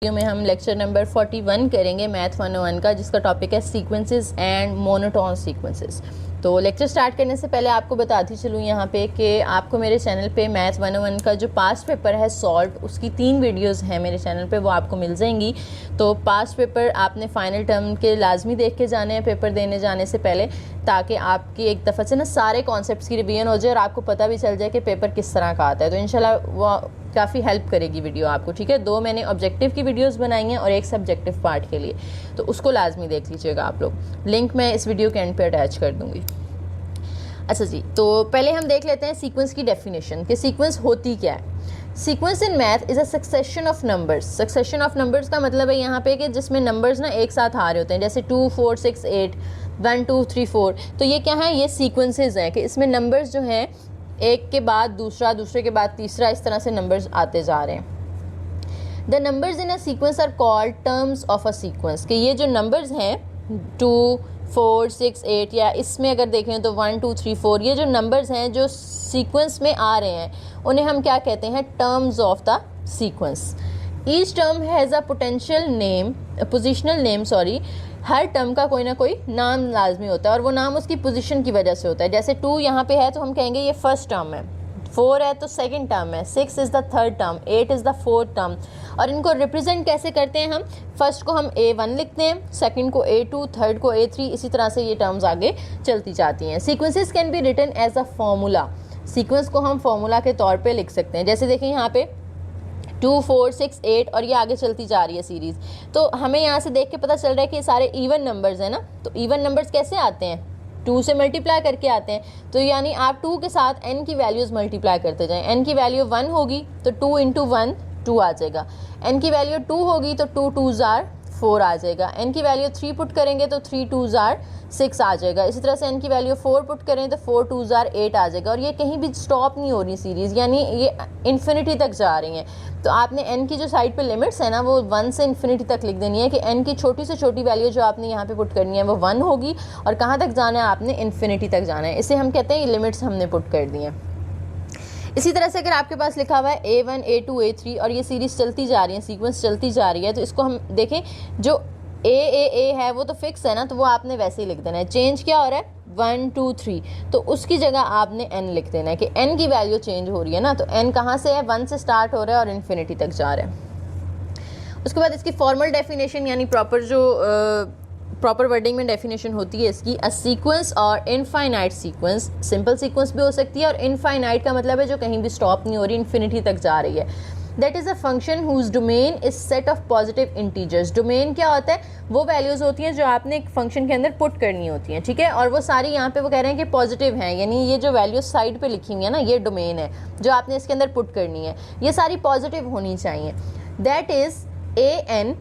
Video में हम lecture number 41 करेंगे मैथ 101 का, जिसका टॉपिक है सीक्वेंसेस एंड मोनोटोन सीक्वेंसेस। तो लेक्चर स्टार्ट करने से पहले आपको बताती चलूँ यहाँ पे कि आपको मेरे चैनल पे मैथ 101 का जो पास्ट पेपर है सॉल्व, उसकी 3 वीडियोस हैं मेरे चैनल पे, वो आपको मिल जाएंगी। तो पास्ट पेपर आपने फाइनल टर्म के लाजमी देख के जाने हैं पेपर देने जाने से पहले, ताकि आपकी एक दफ़ा से ना सारे कॉन्सेप्ट्स की रिवीजन हो जाए और आपको पता भी चल जाए कि पेपर किस तरह का आता है। तो इंशाल्लाह वो काफ़ी हेल्प करेगी वीडियो आपको, ठीक है। 2 मैंने ऑब्जेक्टिव की वीडियोस बनाई हैं और एक सब्जेक्टिव पार्ट के लिए, तो उसको लाजमी देख लीजिएगा आप लोग। लिंक मैं इस वीडियो के एंड पे अटैच कर दूँगी। अच्छा जी, तो पहले हम देख लेते हैं सीक्वेंस की डेफिनेशन कि सीक्वेंस होती क्या है। Sequence in math is a succession of numbers. Succession of numbers का मतलब है यहाँ पे कि जिसमें नंबर्स ना एक साथ आ रहे होते हैं, जैसे 2 4 6 8 1 2 3 4। तो ये क्या है, ये सीक्वेंसेस हैं कि इसमें नंबर्स जो हैं एक के बाद दूसरा, दूसरे के बाद तीसरा, इस तरह से नंबर्स आते जा रहे हैं। The numbers in a sequence are called terms of a sequence, कि ये जो नंबर्स हैं 2 4 6 8, या इसमें अगर देखें तो 1 2 3 4, ये जो नंबर्स हैं जो सीक्वेंस में आ रहे हैं उन्हें हम क्या कहते हैं, terms of the sequence. Each term has a potential name, positional name sorry. Her term का कोई ना कोई नाम लाजमी होता है और वो नाम उसकी पोजीशन की वजह से होता है। जैसे 2 यहाँ पे है तो हम कहेंगे ये फर्स्ट टर्म है, 4 है तो सेकंड टर्म है, 6 is the third term, 8 is the fourth term. और इनको रिप्रेजेंट कैसे करते हैं हम, फर्स्ट को हम A1 लिखते हैं, सेकंड को A2, थर्ड को A3, इसी तरह से ये टर्म्स आगे चलती जाती हैं। Sequences can be written as a formula. Sequence को हम फॉर्मूला के तौर पर लिख सकते हैं। जैसे देखिए यहाँ पे 2 4 6 8 और ये आगे चलती जा रही है सीरीज़। तो हमें यहाँ से देख के पता चल रहा है कि ये सारे इवन नंबर्स हैं ना। तो इवन नंबर्स कैसे आते हैं, 2 से मल्टीप्लाई करके आते हैं। तो यानी आप 2 के साथ n की वैल्यूज़ मल्टीप्लाई करते जाएं। n की वैल्यू 1 होगी तो 2 × 1 2 आ जाएगा। n की वैल्यू 2 होगी तो 2 2s are 4 आ जाएगा। n की वैल्यू 3 पुट करेंगे तो 3 2s are 6 आ जाएगा। इसी तरह से n की वैल्यू 4 पुट करें तो 4 2s are 8 आ जाएगा। और ये कहीं भी स्टॉप नहीं हो रही सीरीज़, यानी ये इन्फिनिटी तक जा रही हैं। तो आपने n की जो साइड पे लिमिट्स है ना, वो 1 से इन्फिनिटी तक लिख देनी है कि n की छोटी से छोटी वैल्यू जो आपने यहाँ पे पुट करनी है वो 1 होगी, और कहाँ तक जाना है, आपने इन्फिनिटी तक जाना है। इसे हम कहते हैं ये लिमिट्स हमने पुट कर दी हैं। इसी तरह से अगर आपके पास लिखा हुआ है A1 A2 A3 और ये सीरीज़ चलती जा रही है, सीक्वेंस चलती जा रही है, तो इसको हम देखें जो A है वो तो फिक्स है ना, तो वो आपने वैसे ही लिख देना है। चेंज क्या हो रहा है, 1 2 3, तो उसकी जगह आपने n लिख देना है कि n की वैल्यू चेंज हो रही है ना। तो n कहाँ से है, 1 से स्टार्ट हो रहा है और इन्फिनिटी तक जा रहा है। उसके बाद इसकी फॉर्मल डेफिनेशन, यानी प्रॉपर जो प्रॉपर वर्डिंग में डेफिनेशन होती है इसकी, अ सीक्वेंस और इनफाइनाइट सीक्वेंस। सिंपल सीक्वेंस भी हो सकती है और इनफाइनाइट का मतलब है जो कहीं भी स्टॉप नहीं हो रही, इन्फिनिटी तक जा रही है। That is a function whose domain is set of positive integers. Domain क्या होता है, वो वैल्यूज़ होती हैं जो आपने एक फंक्शन के अंदर पुट करनी होती हैं, ठीक है। और वो सारी यहाँ पे वो कह रहे हैं कि पॉजिटिव हैं, यानी ये जो वैल्यूज साइड पे लिखी हुई है ना, ये डोमेन है जो आपने इसके अंदर पुट करनी है, ये सारी पॉजिटिव होनी चाहिए। दैट इज़ an,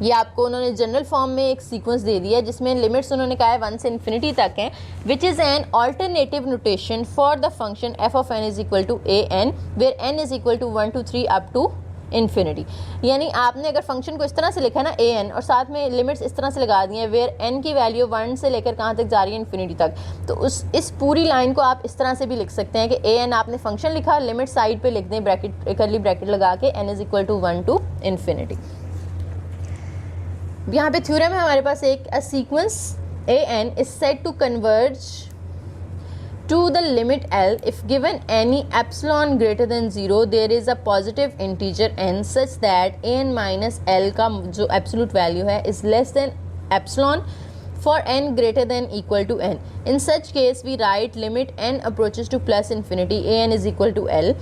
ये आपको उन्होंने जनरल फॉर्म में एक सीक्वेंस दे दिया है जिसमें लिमिट्स उन्होंने कहा है 1 से इन्फिनिटी तक हैं, which is an alternative notation for the function f of n is equal to an, where n is equal to 1 2 3 up to infinity. यानी आपने अगर फंक्शन को इस तरह से लिखा है ना an, और साथ में लिमिट्स इस तरह से लगा दी हैं वेयर n की वैल्यू 1 से लेकर कहाँ तक जा रही है, इन्फिनिटी तक, तो इस पूरी लाइन को आप इस तरह से भी लिख सकते हैं कि an आपने फंक्शन लिखा, लिमिट साइड पे लिख दें, ब्रैकेट करली ब्रैकेट लगा के n is equal to 1 to infinity. यहाँ पे थ्योरम है हमारे पास एक, a sequence an is said to converge to the limit L if given any epsilon greater than 0 there is a positive integer n such that an minus L का जो absolute value है is less than epsilon for n greater than equal to n. In such case we write limit n approaches to plus infinity an is equal to L.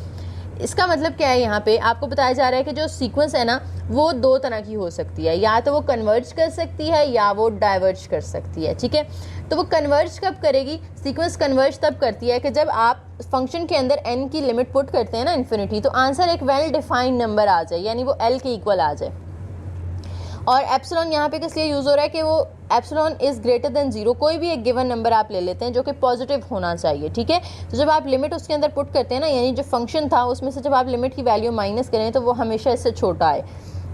इसका मतलब क्या है, यहाँ पे आपको बताया जा रहा है कि जो सीक्वेंस है ना वो 2 तरह की हो सकती है, या तो वो कन्वर्ज कर सकती है या वो डाइवर्ज कर सकती है, ठीक है। तो वो कन्वर्ज कब करेगी, सीक्वेंस कन्वर्ज तब करती है कि जब आप फंक्शन के अंदर n की लिमिट पुट करते हैं ना इन्फिनिटी, तो आंसर एक वेल डिफाइंड नंबर आ जाए, यानी वो l के इक्वल आ जाए। और एप्सिलॉन यहाँ पे किस लिए यूज़ हो रहा है कि वो एप्सिलॉन इज़ ग्रेटर देन 0, कोई भी एक गिवन नंबर आप ले लेते हैं जो कि पॉजिटिव होना चाहिए, ठीक है। तो जब आप लिमिट उसके अंदर पुट करते हैं ना, यानी जो फंक्शन था उसमें से जब आप लिमिट की वैल्यू माइनस करें तो वो हमेशा इससे छोटा है,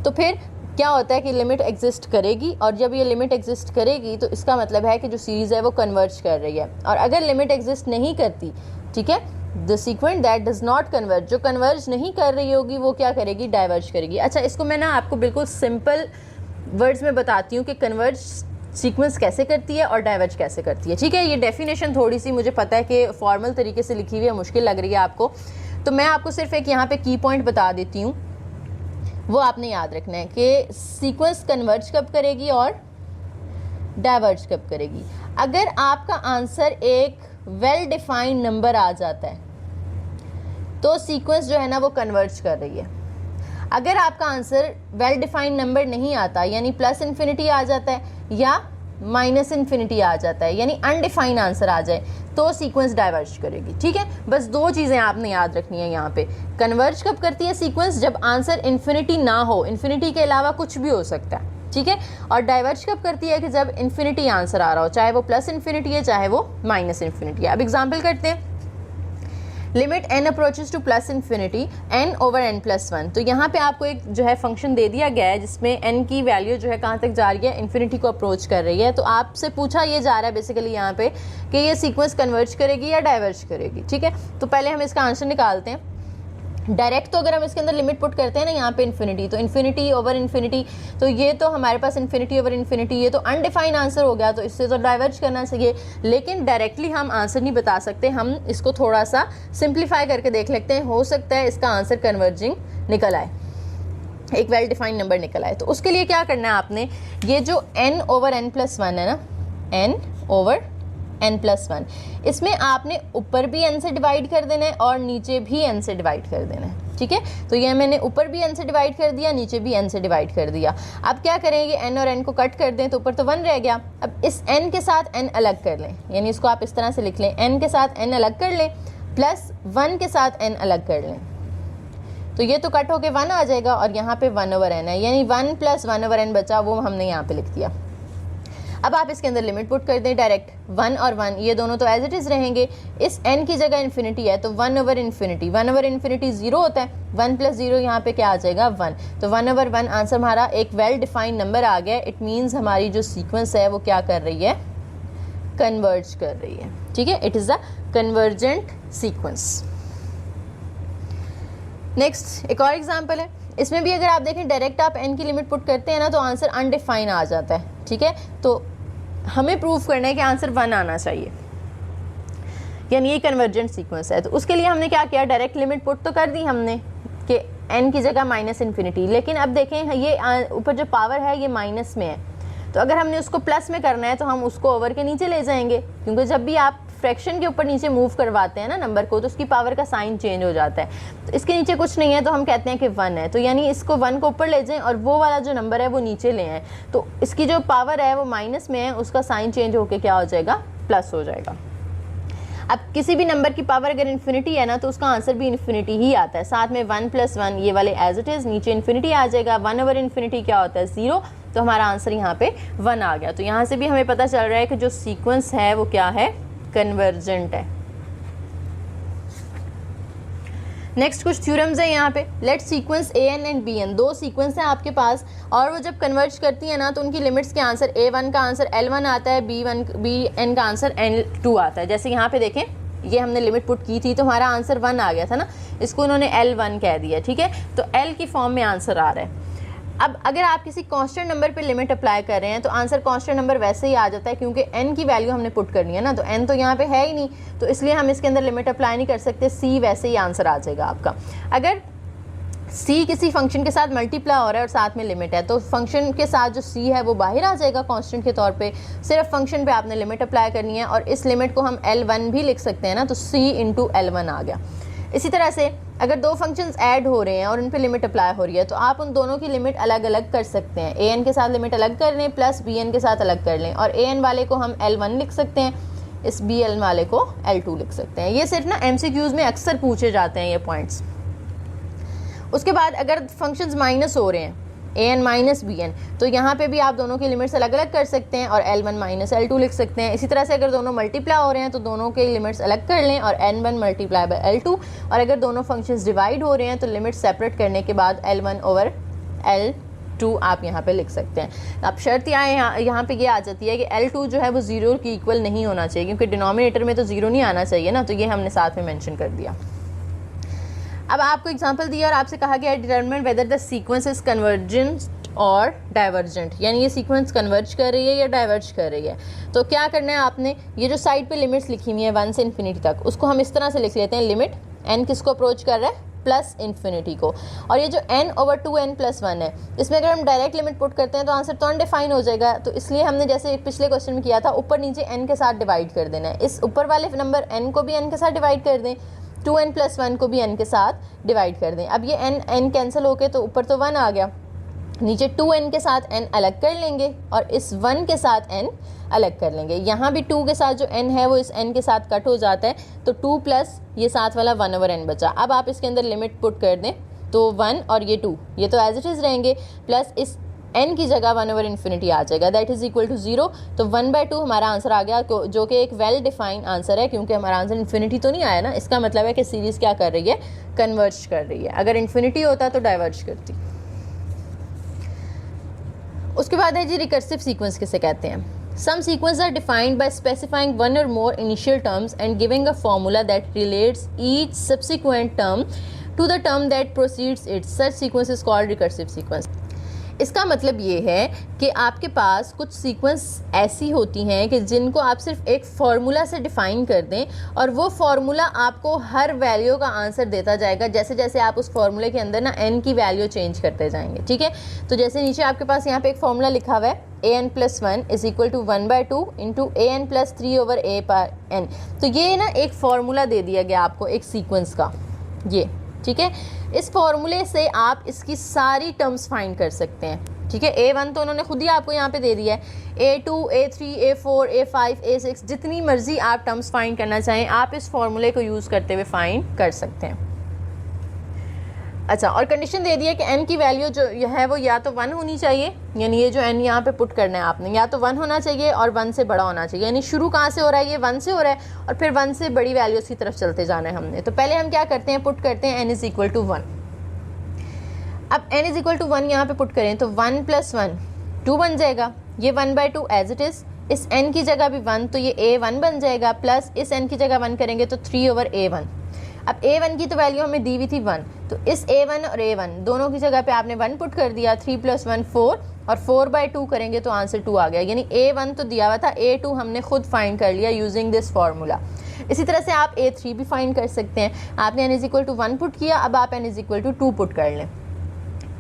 तो फिर क्या होता है कि लिमिट एग्जिस्ट करेगी, और जब ये लिमिट एग्जिस्ट करेगी तो इसका मतलब है कि जो सीरीज़ है वो कन्वर्ज कर रही है। और अगर लिमिट एग्जिस्ट नहीं करती, ठीक है, the sequence that does not converge, जो कन्वर्ज नहीं कर रही होगी वो क्या करेगी, डाइवर्ज करेगी। अच्छा, इसको मैं ना आपको बिल्कुल सिंपल वर्ड्स में बताती हूँ कि कन्वर्ज सीक्वेंस कैसे करती है और डाइवर्ज कैसे करती है, ठीक है। ये डेफिनेशन थोड़ी सी मुझे पता है कि फॉर्मल तरीके से लिखी हुई है, मुश्किल लग रही है आपको, तो मैं आपको सिर्फ एक यहाँ पे की पॉइंट बता देती हूँ, वो आपने याद रखना है कि सीक्वेंस कन्वर्ज कब करेगी और डाइवर्ज कब करेगी। अगर आपका आंसर एक वेल डिफाइंड नंबर आ जाता है तो सीक्वेंस जो है ना वो कन्वर्ज कर रही है। अगर आपका आंसर वेल डिफाइंड नंबर नहीं आता, यानी प्लस इन्फिनिटी आ जाता है या माइनस इन्फिनिटी आ जाता है, यानी अनडिफाइंड आंसर आ जाए, तो सीक्वेंस डाइवर्ज करेगी, ठीक है। बस दो चीज़ें आपने याद रखनी है यहाँ पे। कन्वर्ज कब करती है सीक्वेंस, जब आंसर इन्फिनिटी ना हो, इन्फिनिटी के अलावा कुछ भी हो सकता है, ठीक है। और डाइवर्ज कब करती है कि जब इन्फिनिटी आंसर आ रहा हो, चाहे वो प्लस इन्फिनिटी है चाहे वो माइनस इन्फिनिटी है। अब एग्जाम्पल करते हैं, limit n approaches two plus infinity n over n plus 1। तो यहाँ पे आपको एक जो है फंक्शन दे दिया गया है जिसमें n की वैल्यू जो है कहाँ तक जा रही है, इन्फिनिटी को अप्रोच कर रही है। तो आपसे पूछा ये जा रहा है बेसिकली यहाँ पे कि ये सीक्वेंस कन्वर्ज करेगी या डाइवर्ज करेगी, ठीक है। तो पहले हम इसका आंसर निकालते हैं। डायरेक्ट तो अगर हम इसके अंदर लिमिट पुट करते हैं ना यहाँ पे इन्फिनिटी, तो इन्फिनिटी ओवर इन्फिनिटी, तो ये तो हमारे पास इन्फिनिटी ओवर इन्फिनिटी, ये तो अनडिफाइंड आंसर हो गया, तो इससे तो डाइवर्ज करना चाहिए। लेकिन डायरेक्टली हम आंसर नहीं बता सकते, हम इसको थोड़ा सा सिंप्लीफाई करके देख लेते हैं, हो सकता है इसका आंसर कन्वर्जिंग निकल आए, एक वेल डिफाइंड नंबर निकल आए। तो उसके लिए क्या करना है आपने, ये जो n ओवर n प्लस 1 है ना, n ओवर n प्लस 1, इसमें आपने ऊपर भी n से डिवाइड कर देना है और नीचे भी n से डिवाइड कर देना है, ठीक है। तो ये मैंने ऊपर भी n से डिवाइड कर दिया, नीचे भी n से डिवाइड कर दिया। अब क्या करेंगे, n और n को कट कर दें तो ऊपर तो 1 रह गया। अब इस n के साथ n अलग कर लें, यानी इसको आप इस तरह से लिख लें, n के साथ n अलग कर लें प्लस 1 के साथ n अलग कर लें, तो ये तो कट होके 1 आ जाएगा और यहाँ पे 1 ओवर n है, यानी 1 प्लस 1 ओवर n बचा, वो हमने यहाँ पे लिख दिया। अब आप इसके अंदर लिमिट पुट कर दें डायरेक्ट, 1 और 1 ये दोनों तो एज इट इज़ रहेंगे, इस n की जगह इन्फिनिटी है तो 1 ओवर इन्फिनिटी, 1 ओवर इन्फिनिटी 0 होता है, 1 प्लस 0 यहाँ पे क्या आ जाएगा 1, तो 1 ओवर 1 आंसर हमारा एक वेल डिफाइंड नंबर आ गया। इट मीन्स हमारी जो सीक्वेंस है वो क्या कर रही है, कन्वर्ज कर रही है, ठीक है। It is the convergent sequence. Next एक और एग्जाम्पल है, इसमें भी अगर आप देखें डायरेक्ट आप n की लिमिट पुट करते हैं ना तो आंसर अनडिफाइन आ जाता है, ठीक है। तो हमें प्रूफ करना है कि आंसर 1 आना चाहिए, यानी ये कन्वर्जेंट सीक्वेंस है। तो उसके लिए हमने क्या किया, डायरेक्ट लिमिट पुट तो कर दी हमने कि n की जगह माइनस इन्फिनिटी, लेकिन अब देखें ये ऊपर जो पावर है ये माइनस में है, तो अगर हमने उसको प्लस में करना है तो हम उसको ओवर के नीचे ले जाएंगे, क्योंकि जब भी आप फ्रैक्शन के ऊपर नीचे मूव करवाते हैं ना नंबर को, तो उसकी पावर का साइन चेंज हो जाता है। तो इसके नीचे कुछ नहीं है तो हम कहते हैं कि 1 है, तो यानी इसको 1 को ऊपर ले जाएं और वो वाला जो नंबर है वो नीचे ले आएँ, तो इसकी जो पावर है वो माइनस में है, उसका साइन चेंज होके क्या हो जाएगा, प्लस हो जाएगा। अब किसी भी नंबर की पावर अगर इन्फिनिटी है ना तो उसका आंसर भी इन्फिनिटी ही आता है, साथ में 1 प्लस 1 ये वाले एज इट इज़, नीचे इन्फिनिटी आ जाएगा, 1 ओवर इन्फिनिटी क्या होता है 0, तो हमारा आंसर यहाँ पे 1 आ गया। तो यहाँ से भी हमें पता चल रहा है कि जो सीक्वेंस है वो क्या है, कन्वर्जेंट है। नेक्स्ट कुछ थ्योरम्स है यहाँ पे, let sequence an and bn, दो सीक्वेंस हैं आपके पास और वो जब कन्वर्ज करती है ना तो उनकी लिमिट्स के आंसर a1 का आंसर l1 आता है, bn का आंसर l2 आता है। जैसे यहाँ पे देखें ये हमने लिमिट पुट की थी तो हमारा आंसर 1 आ गया था ना, इसको उन्होंने l1 कह दिया, ठीक है। तो l की फॉर्म में आंसर आ रहा है। अब अगर आप किसी कांस्टेंट नंबर पे लिमिट अप्लाई कर रहे हैं तो आंसर कांस्टेंट नंबर वैसे ही आ जाता है, क्योंकि n की वैल्यू हमने पुट करनी है ना, तो n तो यहाँ पे है ही नहीं, तो इसलिए हम इसके अंदर लिमिट अप्लाई नहीं कर सकते, c वैसे ही आंसर आ जाएगा आपका। अगर c किसी फंक्शन के साथ मल्टीप्लाई हो रहा है और साथ में लिमिट है तो फंक्शन के साथ जो c है वो बाहर आ जाएगा कांस्टेंट के तौर पे, सिर्फ फंक्शन पे आपने लिमिट अप्लाई करनी है और इस लिमिट को हम l1 भी लिख सकते हैं ना, तो c इंटू l1 आ गया। इसी तरह से अगर दो फंक्शंस ऐड हो रहे हैं और उन पे लिमिट अप्लाई हो रही है तो आप उन दोनों की लिमिट अलग अलग कर सकते हैं, an के साथ लिमिट अलग कर लें प्लस bn के साथ अलग कर लें, और an वाले को हम l1 लिख सकते हैं, इस bl वाले को l2 लिख सकते हैं। ये सिर्फ ना MCQs में अक्सर पूछे जाते हैं ये पॉइंट्स। उसके बाद अगर फंक्शंस माइनस हो रहे हैं an माइनस bn, तो यहाँ पे भी आप दोनों की लिमिट्स अलग अलग कर सकते हैं और l1 माइनस l2 लिख सकते हैं। इसी तरह से अगर दोनों मल्टीप्लाई हो रहे हैं तो दोनों के लिमिट्स अलग कर लें और n1 मल्टीप्लाई बाय l2, और अगर दोनों फंक्शंस डिवाइड हो रहे हैं तो लिमिट्स सेपरेट करने के बाद l1 ओवर 2 आप यहाँ पे लिख सकते हैं। अब शर्त यहाँ पे ये आ जाती है कि L2 जो है वो 0 की इक्वल नहीं होना चाहिए, क्योंकि डिनोमिनेटर में तो 0 नहीं आना चाहिए ना, तो ये हमने साथ में मेंशन कर दिया। अब आपको एग्जांपल दिया और आपसे कहा गया determine whether the sequence is convergent और डाइवर्जेंट, यानी ये सीक्वेंस कन्वर्ज कर रही है या डाइवर्ज कर रही है। तो क्या करना है आपने, ये जो साइड पे लिमिट्स लिखी हुई है 1 से इन्फिनिटी तक, उसको हम इस तरह से लिख लेते हैं, लिमिट n किसको अप्रोच कर रहा है, प्लस इन्फिनिटी को। और ये जो n/2n+1 है, इसमें अगर हम डायरेक्ट लिमिट पुट करते हैं तो आंसर तो अनडिफाइन हो जाएगा। तो इसलिए हमने जैसे पिछले क्वेश्चन में किया था, ऊपर नीचे n के साथ डिवाइड कर देना है। इस ऊपर वाले नंबर n को भी n के साथ डिवाइड कर दें, 2n+1 को भी n के साथ डिवाइड कर दें। अब ये n कैंसिल होके तो ऊपर तो 1 आ गया, नीचे 2n के साथ n अलग कर लेंगे और इस 1 के साथ n अलग कर लेंगे। यहाँ भी 2 के साथ जो n है वो इस n के साथ कट हो जाता है, तो 2 प्लस ये साथ वाला 1/n बचा। अब आप इसके अंदर लिमिट पुट कर दें तो 1 और ये 2 ये तो एज इट इज़ रहेंगे, प्लस इस n की जगह 1/infinity आ जाएगा, दैट इज़ इक्वल टू 0। तो 1/2 हमारा आंसर आ गया, जो कि एक वेल डिफाइंड आंसर है, क्योंकि हमारा आंसर इन्फिनिटी तो नहीं आया ना। इसका मतलब है कि सीरीज़ क्या कर रही है, कन्वर्ज कर रही है। अगर इन्फिनिटी होता तो डाइवर्ज करती। उसके बाद है जी रिकर्सिव सीक्वेंस किसे कहते हैं। Some sequences are defined by specifying one or more initial terms and giving a formula that relates each subsequent term to the term that precedes it. Such sequence is called recursive sequence. इसका मतलब ये है कि आपके पास कुछ sequence ऐसी होती हैं कि जिनको आप सिर्फ एक फार्मूला से डिफ़ाइन कर दें और वो फार्मूला आपको हर वैल्यू का आंसर देता जाएगा, जैसे जैसे आप उस फार्मूले के अंदर ना n की वैल्यू चेंज करते जाएंगे। ठीक है, तो जैसे नीचे आपके पास यहाँ पे एक फार्मूला लिखा हुआ है an+1 is equal to 1/2 into an+3/a/n। तो ये ना एक फार्मूला दे दिया गया आपको एक सीक्वेंस का, ये ठीक है। इस फॉर्मूले से आप इसकी सारी टर्म्स फाइंड कर सकते हैं। ठीक है, a1 तो उन्होंने खुद ही आपको यहाँ पे दे दिया है, a2 a3 a4 a5 a6 जितनी मर्जी आप टर्म्स फाइंड करना चाहें आप इस फॉर्मूले को यूज़ करते हुए फाइंड कर सकते हैं। अच्छा, और कंडीशन दे दी है कि n की वैल्यू जो है वो या तो 1 होनी चाहिए, यानी ये जो n यहाँ पे पुट करना है आपने, या तो 1 होना चाहिए और 1 से बड़ा होना चाहिए। यानी शुरू कहाँ से हो रहा है, ये 1 से हो रहा है और फिर 1 से बड़ी वैल्यूज़ की तरफ चलते जाना है हमने। तो पहले हम क्या करते हैं, पुट करते हैं n इज़ इक्वल टू 1। अब n इज़ इक्वल टू 1 यहाँ पे पुट करें तो 1 + 1 2 बन जाएगा, ये 1/2 एज इट इज़, इस n की जगह भी 1 तो ये a1 बन जाएगा, प्लस इस n की जगह 1 करेंगे तो 3/a1। अब a1 की तो वैल्यू हमें दी हुई थी 1, तो इस a1 और a1 दोनों की जगह पे आपने 1 पुट कर दिया, 3 + 1 4 और 4/2 करेंगे तो आंसर 2 आ गया। यानी a1 तो दिया हुआ था, a2 हमने खुद फाइंड कर लिया यूजिंग दिस फार्मूला। इसी तरह से आप a3 भी फाइंड कर सकते हैं। आपने n is equal to 1 put किया, अब आप n is equal to 2 put कर लें,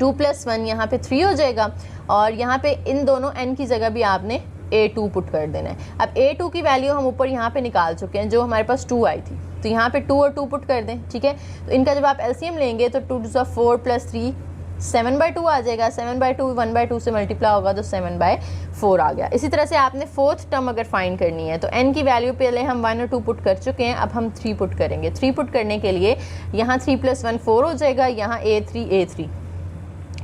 2 + 1 यहाँ पे 3 हो जाएगा और यहाँ पे इन दोनों n की जगह भी आपने a2 पुट कर देना है। अब a2 की वैल्यू हम ऊपर यहाँ पे निकाल चुके हैं, जो हमारे पास 2 आई थी, तो यहाँ पे 2 और 2 पुट कर दें। ठीक है, तो इनका जब आप एलसीएम लेंगे तो 2 × 4 + 3 7/2 आ जाएगा, 7/2 1/2 से मल्टीप्लाई होगा तो 7/4 आ गया। इसी तरह से आपने फोर्थ टर्म अगर फाइंड करनी है तो n की वैल्यू पहले हम 1 और 2 पुट कर चुके हैं, अब हम 3 पुट करेंगे। 3 पुट करने के लिए यहाँ 3 + 1 4 हो जाएगा, यहाँ a3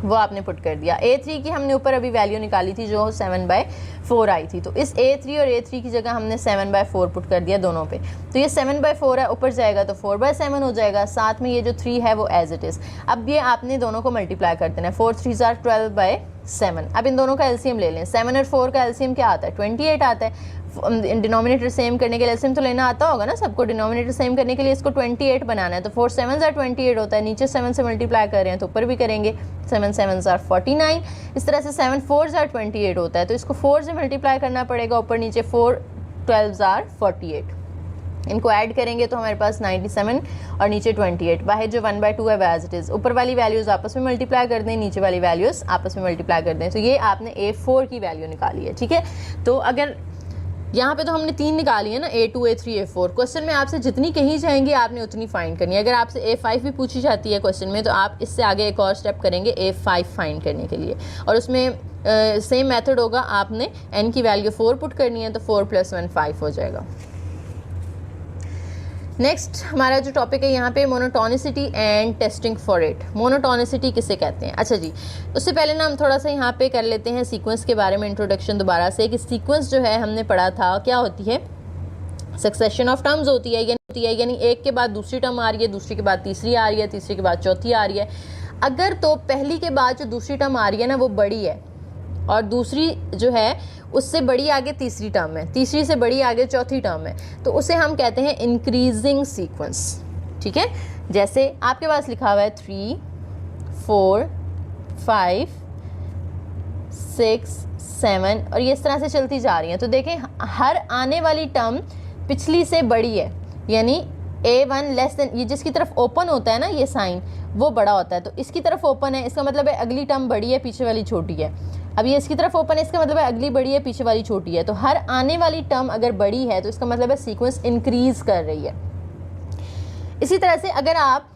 वो आपने पुट कर दिया। a3 की हमने ऊपर अभी वैल्यू निकाली थी जो 7/4 आई थी, तो इस a3 और a3 की जगह हमने 7/4 पुट कर दिया दोनों पे, तो ये 7/4 है, ऊपर जाएगा तो 4/7 हो जाएगा, साथ में ये जो 3 है वो एज इट इज़। अब ये आपने दोनों को मल्टीप्लाई कर देना है, 4 3 = 12/7। अब इन दोनों का एलसीएम ले लें, 7 और 4 का एलसीएम क्या आता है, 28 आता है। डिनोमिनेटर सेम करने के लिए एलसीएम तो लेना आता होगा ना सबको, डिनोमिनेटर सेम करने के लिए इसको 28 बनाना है, तो 4 7 = 28 होता है, नीचे 7 से मल्टीप्लाई कर रहे हैं तो ऊपर भी करेंगे, 7 7 = 49। इस तरह से 7 4 = 28 होता है, तो इसको 4 से मल्टीप्लाई करना पड़ेगा, ऊपर नीचे 4 12 = 48। इनको ऐड करेंगे तो हमारे पास 97 और नीचे 28, बाहर जो 1/2 है एज इट इज़। ऊपर वाली वैल्यूज़ आपस में मल्टीप्लाई कर दें, नीचे वाली वैल्यूज़ आपस में मल्टीप्लाई कर दें, तो ये आपने a4 की वैल्यू निकाली है। ठीक है, तो अगर यहाँ पे तो हमने 3 निकाली है ना, a2 a3 a4। क्वेश्चन में आपसे जितनी कही जाएंगी आपने उतनी फाइंड करनी है। अगर आपसे a5 भी पूछी जाती है क्वेश्चन में तो आप इससे आगे एक और स्टेप करेंगे a5 फाइंड करने के लिए, और उसमें सेम मेथड होगा, आपने n की वैल्यू 4 पुट करनी है तो 4 + 1 5 हो जाएगा। नेक्स्ट हमारा जो टॉपिक है यहाँ पे monotonicity and testing for it. Monotonicity किसे कहते हैं? अच्छा जी, उससे पहले ना हम थोड़ा सा यहाँ पे कर लेते हैं सीक्वेंस के बारे में इंट्रोडक्शन दोबारा से, कि सीक्वेंस जो है हमने पढ़ा था क्या होती है, सक्सेशन ऑफ टर्म्स होती है, यानी एक के बाद दूसरी टर्म आ रही है, दूसरी के बाद तीसरी आ रही है, तीसरी के बाद चौथी आ रही है। अगर तो पहली के बाद जो दूसरी टर्म आ रही है ना वो बड़ी है और दूसरी जो है उससे बड़ी आगे तीसरी टर्म है, तीसरी से बड़ी आगे चौथी टर्म है, तो उसे हम कहते हैं इंक्रीजिंग सीक्वेंस। ठीक है, जैसे आपके पास लिखा हुआ है 3 4 5 6 7 और ये इस तरह से चलती जा रही है। तो देखें हर आने वाली टर्म पिछली से बड़ी है, यानी A1 लेस देन, ये जिसकी तरफ ओपन होता है ना ये साइन वो बड़ा होता है, तो इसकी तरफ ओपन है, इसका मतलब है अगली टर्म बड़ी है पीछे वाली छोटी है। अब ये इसकी तरफ ओपन है, इसका मतलब है अगली बड़ी है पीछे वाली छोटी है। तो हर आने वाली टर्म अगर बड़ी है तो इसका मतलब है सीक्वेंस इंक्रीज कर रही है। इसी तरह से अगर आप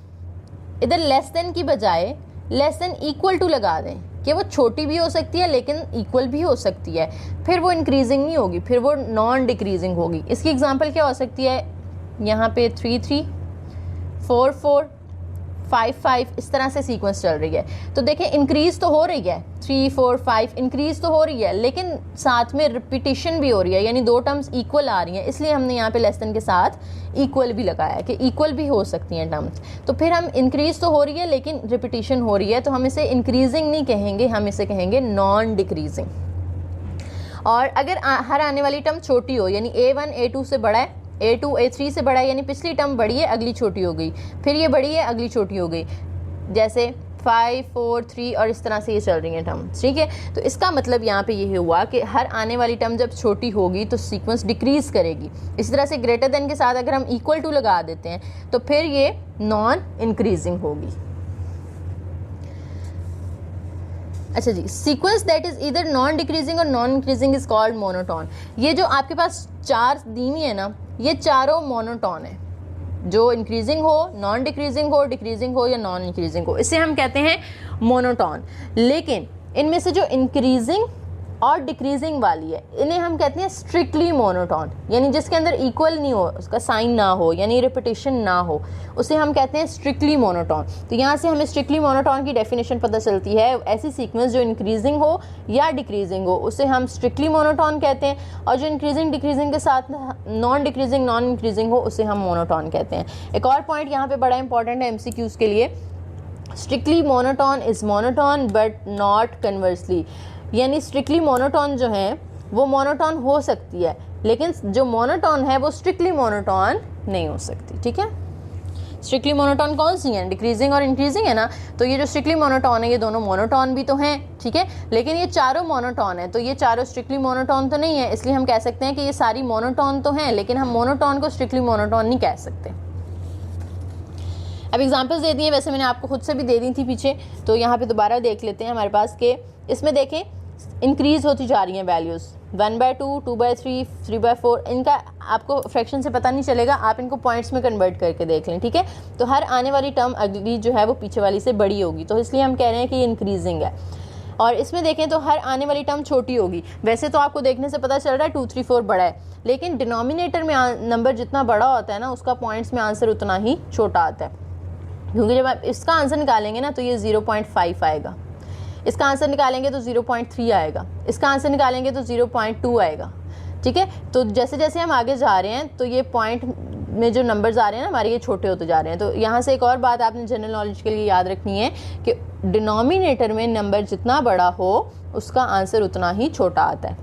इधर लेस देन की बजाय लेस देन इक्वल टू लगा दें कि वो छोटी भी हो सकती है लेकिन इक्वल भी हो सकती है, फिर वो इंक्रीजिंग नहीं होगी, फिर वो नॉन डिक्रीजिंग होगी। इसकी एग्जांपल क्या हो सकती है, यहाँ पे 3 3 4 4 5 5 इस तरह से सीक्वेंस चल रही है। तो देखें इंक्रीज तो हो रही है, 3 4 5 इंक्रीज तो हो रही है, लेकिन साथ में रिपीटिशन भी हो रही है, यानी दो टर्म्स इक्वल आ रही हैं। इसलिए हमने यहाँ पे लेस देन के साथ इक्वल भी लगाया कि इक्वल भी हो सकती हैं टर्म्स। तो फिर हम इंक्रीज तो हो रही है लेकिन रिपीटिशन हो रही है, तो हम इसे इंक्रीजिंग नहीं कहेंगे, हम इसे कहेंगे नॉन डिक्रीजिंग। और अगर हर आने वाली टर्म छोटी हो, यानी A1 A2 से बड़ा है, A2 A3 से बड़ा है, यानी पिछली टर्म बड़ी है अगली छोटी हो गई, फिर ये बड़ी है अगली छोटी हो गई, जैसे 5 4 3 और इस तरह से ये चल रही हैं टर्म। ठीक है, तो इसका मतलब यहाँ पे ये हुआ कि हर आने वाली टर्म जब छोटी होगी तो सीक्वेंस डिक्रीज करेगी। इसी तरह से ग्रेटर देन के साथ अगर हम इक्वल टू लगा देते हैं तो फिर ये नॉन इंक्रीजिंग होगी। अच्छा जी, सीक्वेंस दैट इज इधर नॉन डिक्रीजिंग और non increasing is called monotone. ये जो आपके पास चार दी हुई है ना, ये चारों मोनोटोन है, जो इंक्रीजिंग हो, नॉन डिक्रीजिंग हो या नॉन इंक्रीजिंग हो, इसे हम कहते हैं मोनोटोन। लेकिन इनमें से जो इंक्रीजिंग और डिक्रीजिंग वाली है इन्हें हम कहते हैं स्ट्रिक्टली मोनोटोन, यानी जिसके अंदर इक्वल नहीं हो, उसका साइन ना हो, यानी रिपीटिशन ना हो, उसे हम कहते हैं स्ट्रिक्टली मोनोटोन। तो यहाँ से हमें स्ट्रिक्टली मोनोटोन की डेफिनेशन पता चलती है, ऐसी सीक्वेंस जो इंक्रीजिंग हो या डिक्रीजिंग हो उसे हम स्ट्रिक्टली मोनोटोन कहते हैं, और जो इंक्रीजिंग डिक्रीजिंग के साथ नॉन डिक्रीजिंग नॉन इंक्रीजिंग हो उसे हम मोनोटोन कहते हैं। एक और पॉइंट यहाँ पे बड़ा इंपॉर्टेंट है MCQs के लिए, strictly monotone is monotone but not conversely, यानी स्ट्रिक्टली मोनोटोन जो है वो मोनोटोन हो सकती है, लेकिन जो मोनोटोन है वो स्ट्रिक्टली मोनोटोन नहीं हो सकती। ठीक है, स्ट्रिक्टली मोनोटोन कौन सी है, डिक्रीजिंग और इंक्रीजिंग है ना, तो ये जो स्ट्रिक्टली मोनोटोन है ये दोनों मोनोटोन भी तो हैं। ठीक है, लेकिन ये चारों मोनोटोन है, तो ये चारों स्ट्रिक्टली मोनोटोन तो नहीं है, इसलिए हम कह सकते हैं कि ये सारी मोनोटोन तो हैं, लेकिन हम मोनोटोन को स्ट्रिक्टली मोनोटोन नहीं कह सकते। अब एग्जांपल्स दे दिए, वैसे मैंने आपको खुद से भी दे दी थी पीछे, तो यहाँ पे दोबारा देख लेते हैं हमारे पास के इसमें देखें इंक्रीज होती जा रही हैं वैल्यूज़, 1/2 2/3 3/4, इनका आपको फ्रैक्शन से पता नहीं चलेगा, आप इनको पॉइंट्स में कन्वर्ट करके देख लें। ठीक है, तो हर आने वाली टर्म अगली जो है वो पीछे वाली से बड़ी होगी, तो इसलिए हम कह रहे हैं कि ये इंक्रीजिंग है। और इसमें देखें तो हर आने वाली टर्म छोटी होगी, वैसे तो आपको देखने से पता चल रहा है 2 3 4 बड़ा है, लेकिन डिनोमिनेटर में नंबर जितना बड़ा होता है ना उसका पॉइंट्स में आंसर उतना ही छोटा आता है, क्योंकि जब आप इसका आंसर निकालेंगे ना तो ये 0.5 आएगा, इसका आंसर निकालेंगे तो 0.3 आएगा, इसका आंसर निकालेंगे तो 0.2 आएगा। ठीक है, तो जैसे जैसे हम आगे जा रहे हैं तो ये पॉइंट में जो नंबर्स आ रहे हैं ना हमारे, ये छोटे होते जा रहे हैं। तो यहाँ से एक और बात आपने जनरल नॉलेज के लिए याद रखनी है कि डिनोमिनेटर में नंबर जितना बड़ा हो उसका आंसर उतना ही छोटा आता है,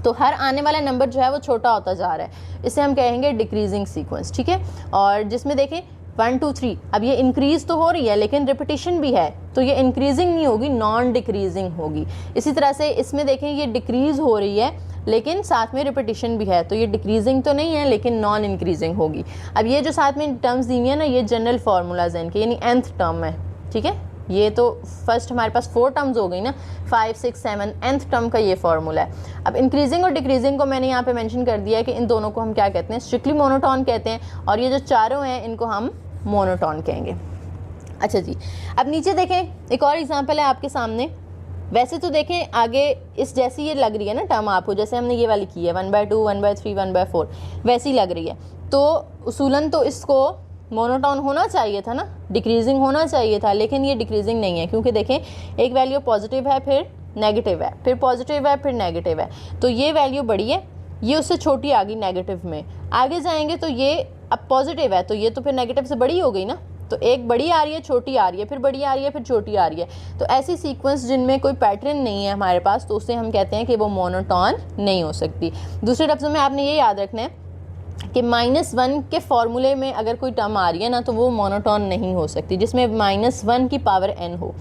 तो हर आने वाला नंबर जो है वो छोटा होता जा रहा है, इसे हम कहेंगे डिक्रीजिंग सीक्वेंस। ठीक है, और जिसमें देखें 1 2 3, अब ये इंक्रीज तो हो रही है लेकिन रिपीटिशन भी है, तो ये इंक्रीजिंग नहीं होगी, नॉन डिक्रीजिंग होगी। इसी तरह से इसमें देखें ये डिक्रीज हो रही है लेकिन साथ में रिपीटिशन भी है, तो ये डिक्रीजिंग तो नहीं है लेकिन नॉन इंक्रीजिंग होगी। अब ये जो साथ में टर्म्स दी हुई है ना, ये जनरल फार्मूलाज हैं इनके, यानी nth टर्म है। ठीक है, ये तो फर्स्ट हमारे पास 4 टर्म्स हो गई ना, 5 6 7, nth टर्म का ये फार्मूला है। अब इंक्रीजिंग और डिक्रीजिंग को मैंने यहाँ पे मेंशन कर दिया है कि इन दोनों को हम क्या कहते हैं, स्ट्रिक्टली मोनोटोन कहते हैं, और ये जो चारों हैं इनको हम मोनोटोन कहेंगे। अच्छा जी, अब नीचे देखें एक और एग्जांपल है आपके सामने। वैसे तो देखें आगे इस जैसी ये लग रही है ना टर्म आपको, जैसे हमने ये वाली की है 1/2 1/3 1/4 वैसी लग रही है, तो उसूलन तो इसको मोनोटोन होना चाहिए था ना, डिक्रीजिंग होना चाहिए था, लेकिन ये डिक्रीजिंग नहीं है, क्योंकि देखें एक वैल्यू पॉजिटिव है, फिर नेगेटिव है, फिर पॉजिटिव है, फिर नेगेटिव है, तो ये वैल्यू बड़ी है, ये उससे छोटी आ गई नेगेटिव में। आगे जाएंगे तो ये अब पॉजिटिव है, तो ये तो फिर नेगेटिव से बड़ी हो गई ना, तो एक बड़ी आ रही है, छोटी आ रही है, फिर बड़ी आ रही है, फिर छोटी आ रही है। तो ऐसी सीक्वेंस जिनमें कोई पैटर्न नहीं है हमारे पास, तो उसे हम कहते हैं कि वो मोनोटोन नहीं हो सकती। दूसरे लफ्ज़ों में आपने ये याद रखना है कि -1 के फॉर्मूले में अगर कोई टर्म आ रही है ना, तो वो मोनोटोन नहीं हो सकती जिसमें -1 की पावर n हो,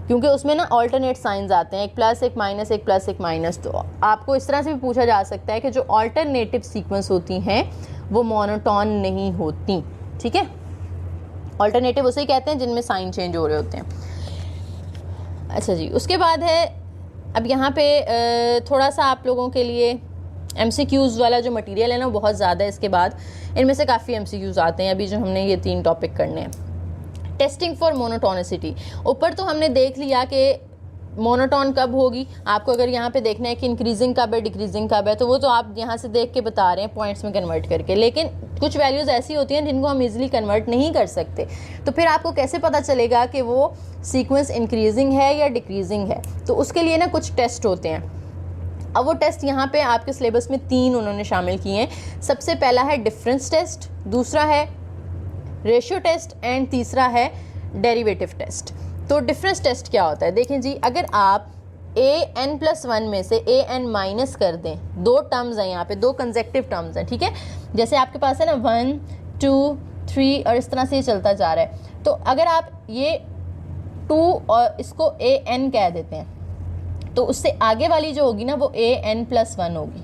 क्योंकि उसमें ना ऑल्टरनेट साइंस आते हैं, एक प्लस एक माइनस, एक प्लस एक माइनस। तो आपको इस तरह से भी पूछा जा सकता है कि जो ऑल्टरनेटिव सीक्वेंस होती हैं वो मोनोटोन नहीं होती, ठीक है। ऑल्टरनेटिव उसे कहते हैं जिनमें साइन चेंज हो रहे होते हैं। अच्छा जी, उसके बाद है अब यहाँ पे थोड़ा सा आप लोगों के लिए MCQs वाला जो मटेरियल है ना बहुत ज़्यादा है। इसके बाद इनमें से काफ़ी MCQs आते हैं अभी जो हमने ये 3 टॉपिक करने हैं। टेस्टिंग फॉर मोनोटोनिसिटी, ऊपर तो हमने देख लिया कि मोनोटोन कब होगी। आपको अगर यहाँ पे देखना है कि इंक्रीजिंग कब है, डिक्रीजिंग कब है, तो वो तो आप यहाँ से देख के बता रहे हैं पॉइंट्स में कन्वर्ट करके। लेकिन कुछ वैल्यूज़ ऐसी होती हैं जिनको हम इजीली कन्वर्ट नहीं कर सकते, तो फिर आपको कैसे पता चलेगा कि वो सीक्वेंस इंक्रीजिंग है या डिक्रीजिंग है। तो उसके लिए ना कुछ टेस्ट होते हैं। अब वो टेस्ट यहाँ पे आपके सिलेबस में 3 उन्होंने शामिल किए हैं। सबसे पहला है डिफरेंस टेस्ट, दूसरा है रेशियो टेस्ट एंड तीसरा है डेरिवेटिव टेस्ट। तो डिफरेंस टेस्ट क्या होता है, देखें जी, अगर आप an+1 में से an माइनस कर दें, 2 टर्म्स हैं यहाँ पे, 2 कंसेक्टिव टर्म्स हैं, ठीक है। जैसे आपके पास है ना 1 2 3 और इस तरह से ये चलता जा रहा है। तो अगर आप ये 2 और इसको an कह देते हैं, तो उससे आगे वाली जो होगी ना वो an+1 होगी,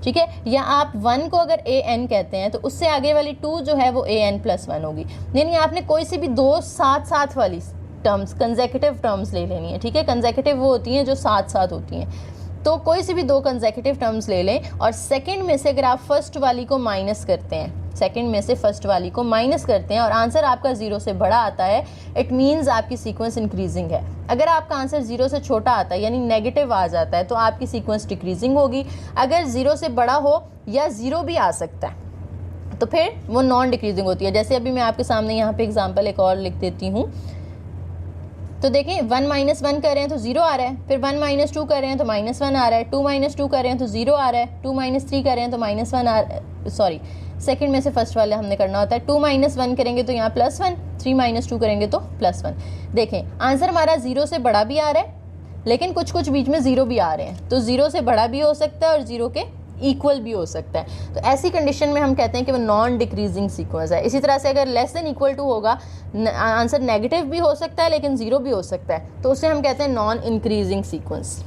ठीक है। या आप 1 को अगर an कहते हैं तो उससे आगे वाली 2 जो है वो an+1 होगी। यानी आपने कोई सी भी 2 साथ साथ वाली टर्म्स, कंसेक्यूटिव टर्म्स ले लेनी है, ठीक है। कंसेक्यूटिव वो होती हैं जो साथ साथ होती हैं। तो कोई सी भी 2 कंसेक्यूटिव टर्म्स ले लें और सेकंड में से अगर आप फर्स्ट वाली को माइनस करते हैं, सेकंड में से फर्स्ट वाली को माइनस करते हैं और आंसर आपका 0 से बड़ा आता है, इट मीन्स आपकी सीक्वेंस इंक्रीजिंग है। अगर आपका आंसर 0 से छोटा आता है यानी नेगेटिव आ जाता है, तो आपकी सीक्वेंस डिक्रीजिंग होगी। अगर 0 से बड़ा हो या 0 भी आ सकता है तो फिर वो नॉन डिक्रीजिंग होती है। जैसे अभी मैं आपके सामने यहाँ पे एग्जाम्पल एक और लिख देती हूँ। तो देखें 1 - 1 कर रहे हैं तो 0 आ रहा है, फिर 1 - 2 कर रहे हैं तो -1 आ रहा है, 2 - 2 कर रहे हैं तो 0 आ रहा है, 2 - 3 कर रहे हैं तो -1 आ रहा है। सॉरी, सेकंड में से फर्स्ट वाले हमने करना होता है। 2 - 1 करेंगे तो यहाँ +1, 3 - 2 करेंगे तो +1। देखें आंसर हमारा 0 से बड़ा भी आ रहा है, लेकिन कुछ कुछ बीच में 0 भी आ रहे हैं। तो 0 से बड़ा भी हो सकता है और 0 के इक्वल भी हो सकता है। तो ऐसी कंडीशन में हम कहते हैं कि वो नॉन डिक्रीजिंग सीक्वेंस है। इसी तरह से अगर लेस देन इक्वल टू होगा, आंसर नेगेटिव भी हो सकता है लेकिन 0 भी हो सकता है, तो उसे हम कहते हैं नॉन इंक्रीजिंग सीक्वेंस।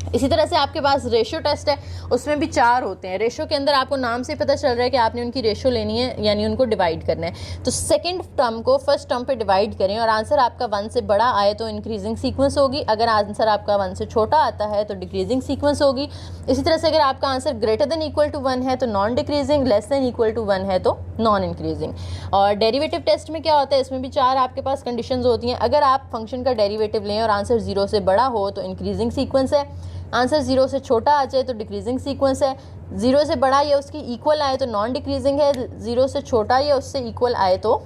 इसी तरह से आपके पास रेशियो टेस्ट है, उसमें भी 4 होते हैं। रेशियो के अंदर आपको नाम से पता चल रहा है कि आपने उनकी रेशियो लेनी है, यानी उनको डिवाइड करना है। तो सेकंड टर्म को फर्स्ट टर्म पे डिवाइड करें और आंसर आपका 1 से बड़ा आए तो इंक्रीजिंग सीक्वेंस होगी। अगर आंसर आपका 1 से छोटा आता है तो डिक्रीजिंग सीक्वेंस होगी। इसी तरह से अगर आपका answer greater than equal to 1 है तो non decreasing, less than equal to 1 है तो नॉन इंक्रीजिंग। और डेरिवेटिव टेस्ट में क्या होता है, इसमें भी 4 आपके पास कंडीशंस होती हैं। अगर आप फंक्शन का डेरिवेटिव लें और आंसर 0 से बड़ा हो तो इंक्रीजिंग सीक्वेंस है, आंसर 0 से छोटा आ जाए तो डिक्रीजिंग सीक्वेंस है, 0 से बड़ा या उसकी इक्वल आए तो नॉन डिक्रीजिंग है, 0 से छोटा या उससे इक्वल आए तो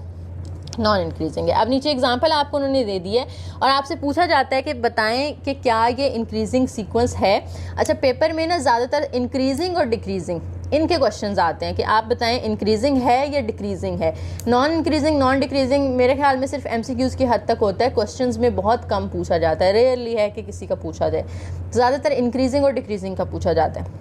नॉन इंक्रीजिंग है। अब नीचे एग्जांपल आपको उन्होंने दे दी है और आपसे पूछा जाता है कि बताएं कि क्या ये इंक्रीजिंग सीक्वेंस है। अच्छा, पेपर में ना ज़्यादातर इंक्रीजिंग और डिक्रीजिंग इनके क्वेश्चंस आते हैं कि आप बताएं इंक्रीजिंग है या डिक्रीजिंग है। नॉन इंक्रीजिंग, नॉन डिक्रीजिंग मेरे ख्याल में सिर्फ MCQs की हद तक होता है, क्वेश्चंस में बहुत कम पूछा जाता है, रेयरली है कि किसी का पूछा जाए। ज़्यादातर इंक्रीजिंग और डिक्रीजिंग का पूछा जाता है।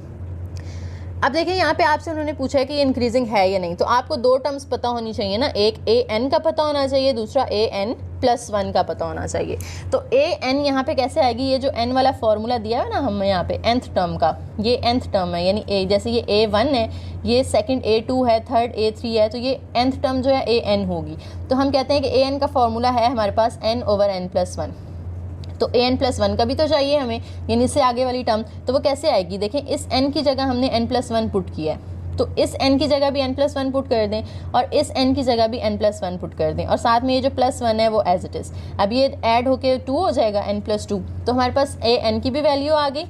अब देखिए यहाँ पे आपसे उन्होंने पूछा है कि ये इंक्रीजिंग है या नहीं, तो आपको 2 टर्म्स पता होनी चाहिए ना, एक an का पता होना चाहिए, दूसरा an+1 का पता होना चाहिए। तो an यहाँ पे कैसे आएगी, ये जो n वाला फॉर्मूला दिया है ना हमें यहाँ पे nth टर्म का, ये nth टर्म है, यानी a, जैसे ये a1 है, ये सेकंड a2 है, थर्ड a3 है, तो ये nth टर्म जो है an होगी। तो हम कहते हैं कि an का फॉर्मूला है हमारे पास n/n+1। तो an+1 का भी तो चाहिए हमें, यानी इससे आगे वाली टर्म, तो वो कैसे आएगी। देखें इस n की जगह हमने n+1 पुट किया है, तो इस n की जगह भी n+1 पुट कर दें और इस n की जगह भी n+1 पुट कर दें और साथ में ये जो +1 है वो एज इट इज़। अब ये ऐड होके 2 हो जाएगा, n+2, तो हमारे पास an की भी वैल्यू आ गई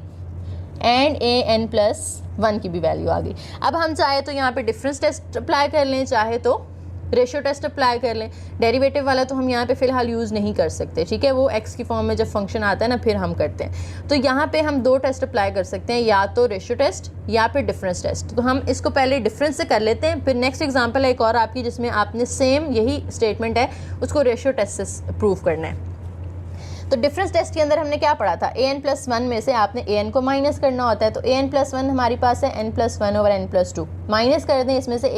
एंड an+1 की भी वैल्यू आ गई। अब हम चाहे तो यहाँ पे डिफरेंस टेस्ट अप्लाई कर लें, चाहे तो रेशियो टेस्ट अप्लाई कर लें। डेरिवेटिव वाला तो हम यहाँ पे फ़िलहाल यूज़ नहीं कर सकते, ठीक है, वो एक्स की फॉर्म में जब फंक्शन आता है ना फिर हम करते हैं। तो यहाँ पे हम दो टेस्ट अप्लाई कर सकते हैं, या तो रेशियो टेस्ट या फिर डिफरेंस टेस्ट। तो हम इसको पहले डिफरेंस से कर लेते हैं, फिर नेक्स्ट एग्जाम्पल है एक और आपकी जिसमें आपने सेम यही स्टेटमेंट है उसको रेशियो टेस्ट से प्रूव करना है। तो डिफरेंस टेस्ट के अंदर हमने क्या पढ़ा था, an+1 में से आपने an को माइनस करना होता है। तो an+1 हमारे पास है n+1 ओवर n+2, माइनस कर दें इसमें से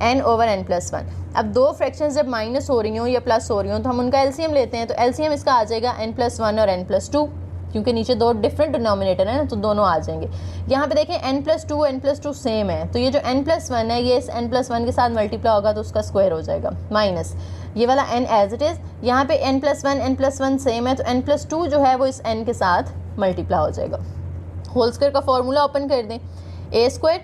n ओवर n+1। अब दो फ्रैक्शंस जब माइनस हो रही हो या प्लस हो रही हो तो हम उनका एलसीएम लेते हैं। तो एलसीएम इसका आ जाएगा n+1 और n+2, क्योंकि नीचे दो डिफरेंट डिनोमिनेटर है ना तो दोनों आ जाएंगे। यहाँ पे देखें n+2 सेम है, तो ये जो n+1 है ये इस n+1 के साथ मल्टीप्लाई होगा तो उसका स्क्वायर हो जाएगा, माइनस ये वाला n एज इट इज़। यहाँ पे n+1 सेम है तो n+2 जो है वो इस n के साथ मल्टीप्लाई हो जाएगा। होल स्क्वायर का फॉर्मूला ओपन कर दें, a²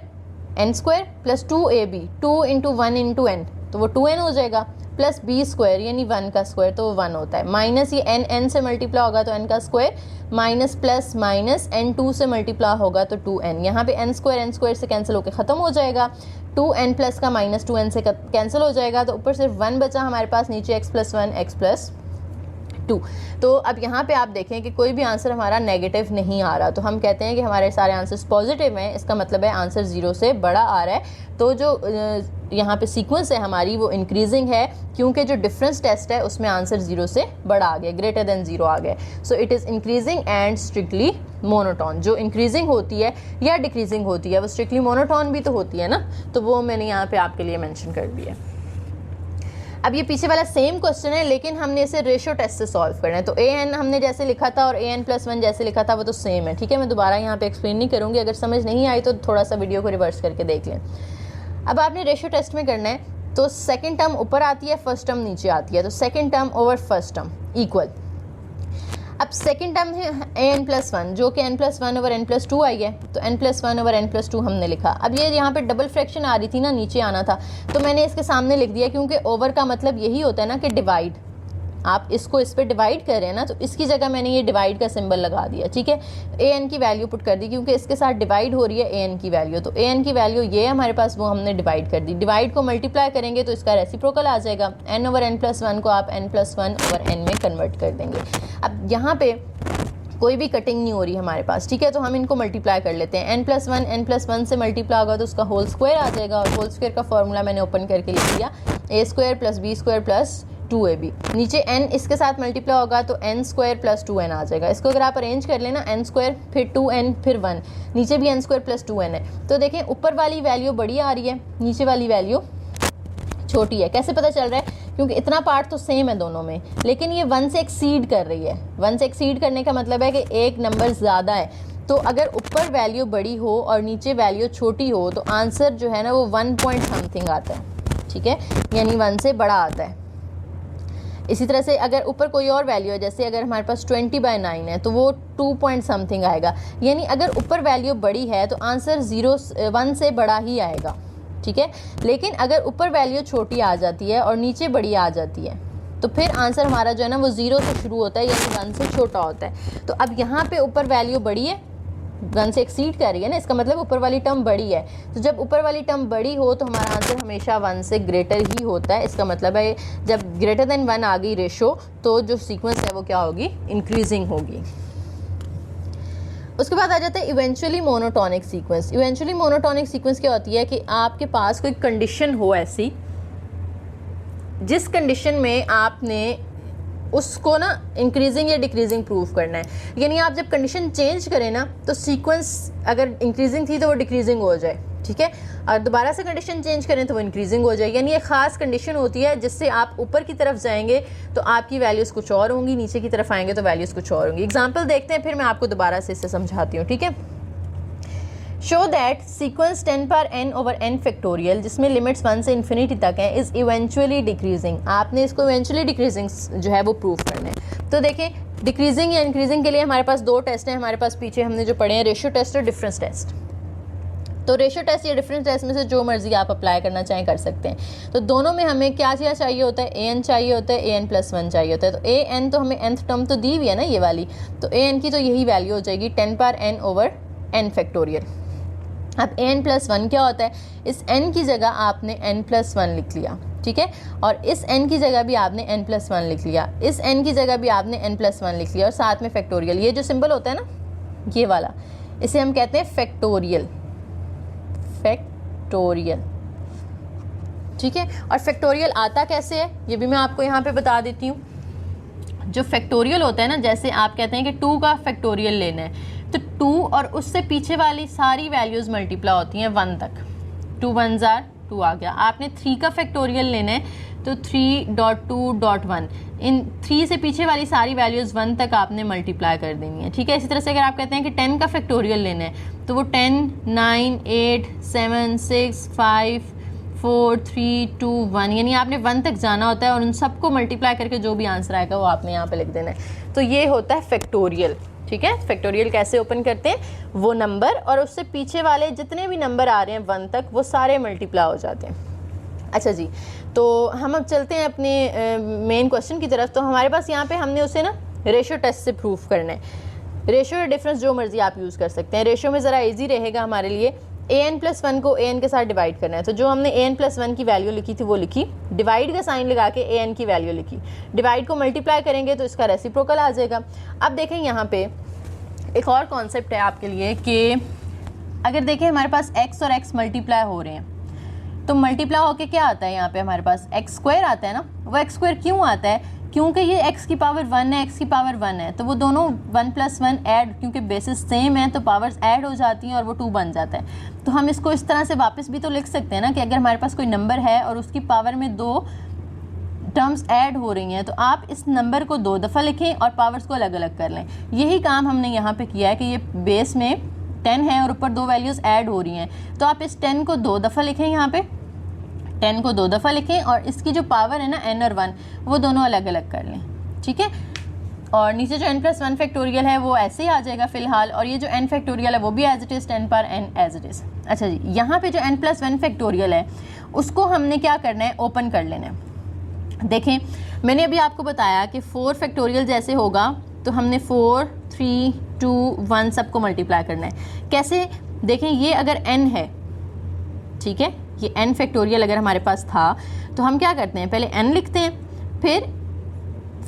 n² plus 2ab, 2 into 1 into n तो वो 2n हो जाएगा, प्लस b² यानी 1 का स्क्वायर तो वो 1 होता है, माइनस ये n से मल्टीप्लाई होगा तो n का square, minus plus minus n2 से मल्टीप्लाई होगा तो 2n। यहाँ पे n² से कैंसिल होकर ख़त्म हो जाएगा, 2n प्लस का माइनस 2n से कैंसिल हो जाएगा, तो ऊपर सिर्फ 1 बचा हमारे पास, नीचे x+1 x+2। तो अब यहाँ पे आप देखें कि कोई भी आंसर हमारा नेगेटिव नहीं आ रहा, तो हम कहते हैं कि हमारे सारे आंसर्स पॉजिटिव हैं, इसका मतलब है आंसर 0 से बड़ा आ रहा है। तो जो यहाँ पे सीक्वेंस है हमारी वो इंक्रीजिंग है, क्योंकि जो डिफरेंस टेस्ट है उसमें आंसर 0 से बड़ा आ गया, ग्रेटर देन 0 आ गया। So it is increasing and strictly monotone. जो इंक्रीजिंग होती है या डिक्रीजिंग होती है वो स्ट्रिक्टली मोनोटोन भी तो होती है ना, तो वो मैंने यहाँ पे आपके लिए मेंशन कर दिया। अब ये पीछे वाला सेम क्वेश्चन है लेकिन हमने इसे रेशियो टेस्ट से सॉल्व करना है। तो an हमने जैसे लिखा था और an+1 जैसे लिखा था वो तो सेम है, ठीक है, मैं दोबारा यहाँ पे एक्सप्लेन नहीं करूँगी, अगर समझ नहीं आई तो थोड़ा सा वीडियो को रिवर्स करके देख लें। अब आपने रेशियो टेस्ट में करना है तो सेकंड टर्म ऊपर आती है, फर्स्ट टर्म नीचे आती है, तो second term over first term equal. अब सेकंड टर्म है an+1 जो कि n+1 ओवर n+2 आई है, तो n+1 ओवर n+2 हमने लिखा। अब ये यहाँ पे डबल फ्रैक्शन आ रही थी ना, नीचे आना था, तो मैंने इसके सामने लिख दिया, क्योंकि ओवर का मतलब यही होता है ना कि डिवाइड, आप इसको इस पर डिवाइड कर रहे हैं ना, तो इसकी जगह मैंने ये डिवाइड का सिंबल लगा दिया, ठीक है। an की वैल्यू पुट कर दी क्योंकि इसके साथ डिवाइड हो रही है an की वैल्यू, तो an की वैल्यू ये है हमारे पास, वो हमने डिवाइड कर दी। डिवाइड को मल्टीप्लाई करेंगे तो इसका रेसिप्रोकल आ जाएगा, n ओवर n+1 को आप n+1 ओवर n में कन्वर्ट कर देंगे। अब यहाँ पे कोई भी कटिंग नहीं हो रही हमारे पास, ठीक है, तो हम इनको मल्टीप्लाई कर लेते हैं। n+1 से मल्टीप्लाई होगा तो उसका होल स्क्वायर आ जाएगा, और होल स्क्वायर का फॉर्मूला मैंने ओपन करके लिख दिया, a² plus b² plus 2ab। नीचे n इसके साथ मल्टीप्लाई होगा तो n² प्लस 2n आ जाएगा। इसको अगर आप अरेंज कर लेना, n² फिर 2n फिर 1, नीचे भी n² प्लस 2n है, तो देखें ऊपर वाली वैल्यू बड़ी आ रही है, नीचे वाली वैल्यू छोटी है। कैसे पता चल रहा है, क्योंकि इतना पार्ट तो सेम है दोनों में, लेकिन ये 1 से एक्सीड कर रही है। 1 से एक्सीड करने का मतलब है कि एक नंबर ज़्यादा है, तो अगर ऊपर वैल्यू बड़ी हो और नीचे वैल्यू छोटी हो तो आंसर जो है ना वो 1 पॉइंट समथिंग आता है, ठीक है, यानी 1 से बड़ा आता है। इसी तरह से अगर ऊपर कोई और वैल्यू है, जैसे अगर हमारे पास 20/9 है तो वो 2 पॉइंट समथिंग आएगा, यानी अगर ऊपर वैल्यू बड़ी है तो आंसर 1 से बड़ा ही आएगा, ठीक है। लेकिन अगर ऊपर वैल्यू छोटी आ जाती है और नीचे बड़ी आ जाती है तो फिर आंसर हमारा जो है ना वो 0 से शुरू होता है, यानी 1 से छोटा होता है। तो अब यहाँ पे ऊपर वैल्यू बड़ी है, 1 से एक्सीड कर रही है ना, इसका मतलब ऊपर वाली टर्म बड़ी है। तो जब ऊपर वाली टर्म बड़ी हो तो हमारा आंसर हमेशा 1 से ग्रेटर ही होता है। इसका मतलब है जब ग्रेटर देन 1 आ गई रेशो तो जो सीक्वेंस है वो क्या होगी, इंक्रीजिंग होगी। उसके बाद आ जाता है eventually monotonic sequence. Eventually monotonic sequence क्या होती है कि आपके पास कोई कंडीशन हो ऐसी, जिस कंडीशन में आपने उसको ना इंक्रीजिंग या डिक्रीजिंग प्रूव करना है। यानी आप जब कंडीशन चेंज करें ना तो सीक्वेंस अगर इंक्रीजिंग थी तो वो डिक्रीजिंग हो जाए, ठीक है, और दोबारा से कंडीशन चेंज करें तो वो इंक्रीजिंग हो जाए। यानी एक ख़ास कंडीशन होती है जिससे आप ऊपर की तरफ जाएंगे तो आपकी वैल्यूज़ कुछ और होंगी, नीचे की तरफ आएंगे तो वैल्यूज़ कुछ और होंगी। एग्जांपल देखते हैं, फिर मैं आपको दोबारा से इससे समझाती हूँ, ठीक है। Show that sequence 10 power n over n factorial, जिसमें लिमिट्स 1 से इन्फिनिटी तक हैं, इज़ इवेंचुअली डिक्रीजिंग। आपने इसको इवेंचुअली डिक्रीजिंग जो है वो प्रूव करना है। तो देखें, डिक्रीजिंग या इंक्रीजिंग के लिए हमारे पास 2 टेस्ट हैं हमारे पास, पीछे हमने जो पढ़े हैं, रेशियो टेस्ट और डिफरेंस टेस्ट। तो रेशियो टेस्ट या डिफरेंस टेस्ट में से जो मर्जी आप अप्लाई करना चाहें कर सकते हैं। तो दोनों में हमें क्या चाहिए होता है, an चाहिए होता है, an+1 चाहिए होता है। तो an तो हमें nth टर्म तो दी हुई है ना ये वाली, तो an की तो यही वैल्यू हो जाएगी 10 power n over n factorial. अब n+1 क्या होता है, इस n की जगह आपने n+1 लिख लिया, ठीक है। और इस n की जगह भी आपने n+1 लिख लिया, इस n की जगह भी आपने n+1 लिख लिया और साथ में फैक्टोरियल। ये जो सिंबल होता है ना, ये वाला, इसे हम कहते हैं फैक्टोरियल, फैक्टोरियल, ठीक है। और फैक्टोरियल आता कैसे है ये भी मैं आपको यहाँ पे बता देती हूँ। जो फैक्टोरियल होता है ना, जैसे आप कहते हैं कि 2 का फैक्टोरियल लेना है, तो 2 और उससे पीछे वाली सारी वैल्यूज़ मल्टीप्लाई होती हैं 1 तक। 2 1 जार 2 आ गया। आपने 3 का फैक्टोरियल लेना है तो 3.2.1, इन 3 से पीछे वाली सारी वैल्यूज़ 1 तक आपने मल्टीप्लाई कर देनी है, ठीक है। इसी तरह से अगर आप कहते हैं कि 10 का फैक्टोरियल लेना है तो वो 10 9 8 7 6 5 4 3 2 1, यानी आपने 1 तक जाना होता है और उन सबको मल्टीप्लाई करके जो भी आंसर आएगा वो आपने यहाँ पे लिख देना है। तो ये होता है फैक्टोरियल, ठीक है। फैक्टोरियल कैसे ओपन करते हैं, वो नंबर और उससे पीछे वाले जितने भी नंबर आ रहे हैं 1 तक वो सारे मल्टीप्लाई हो जाते हैं। अच्छा जी, तो हम अब चलते हैं अपने मेन क्वेश्चन की तरफ। तो हमारे पास यहाँ पे हमने उसे ना रेशियो टेस्ट से प्रूफ करना है। रेशियो या डिफरेंस जो मर्जी आप यूज़ कर सकते हैं। रेशियो में ज़रा इजी रहेगा हमारे लिए, an+1 को an के साथ डिवाइड करना है। तो जो हमने an+1 की वैल्यू लिखी थी वो लिखी, डिवाइड का साइन लगा के an की वैल्यू लिखी, डिवाइड को मल्टीप्लाई करेंगे तो इसका रेसिप्रोकल आ जाएगा। अब देखें यहाँ पे एक और कॉन्सेप्ट है आपके लिए कि अगर देखें हमारे पास x और x मल्टीप्लाई हो रहे हैं तो मल्टीप्लाई होके क्या आता है, यहाँ पे हमारे पास x² आता है ना। वो x² क्यों आता है, क्योंकि ये x की पावर 1 है, x की पावर 1 है, तो वो दोनों 1+1 ऐड, क्योंकि बेसिस सेम है तो पावर्स ऐड हो जाती हैं और वो 2 बन जाता है। तो हम इसको इस तरह से वापस भी तो लिख सकते हैं ना कि अगर हमारे पास कोई नंबर है और उसकी पावर में 2 टर्म्स ऐड हो रही हैं तो आप इस नंबर को 2 दफ़ा लिखें और पावर्स को अलग अलग कर लें। यही काम हमने यहाँ पे किया है कि ये बेस में 10 है और ऊपर 2 वैल्यूज़ ऐड हो रही हैं, तो आप इस 10 को 2 दफ़ा लिखें, यहाँ पे 10 को 2 दफ़ा लिखें और इसकी जो पावर है ना n और 1 वो दोनों अलग अलग कर लें, ठीक है। और नीचे जो n+1 फैक्टोरियल है वो ऐसे ही आ जाएगा फ़िलहाल, और ये जो n फैक्टोरियल है वो भी एज इट इज़ 10 पर n एज इट इज़। अच्छा जी, यहाँ पे जो n+1 फैक्टोरियल है उसको हमने क्या करना है, ओपन कर लेना है। देखें मैंने अभी आपको बताया कि 4 फैक्टोरियल जैसे होगा तो हमने 4 3 2 1 सबको मल्टीप्लाई करना है। कैसे, देखें ये अगर n है, ठीक है, ये n फैक्टोरियल अगर हमारे पास था तो हम क्या करते हैं, पहले n लिखते हैं, फिर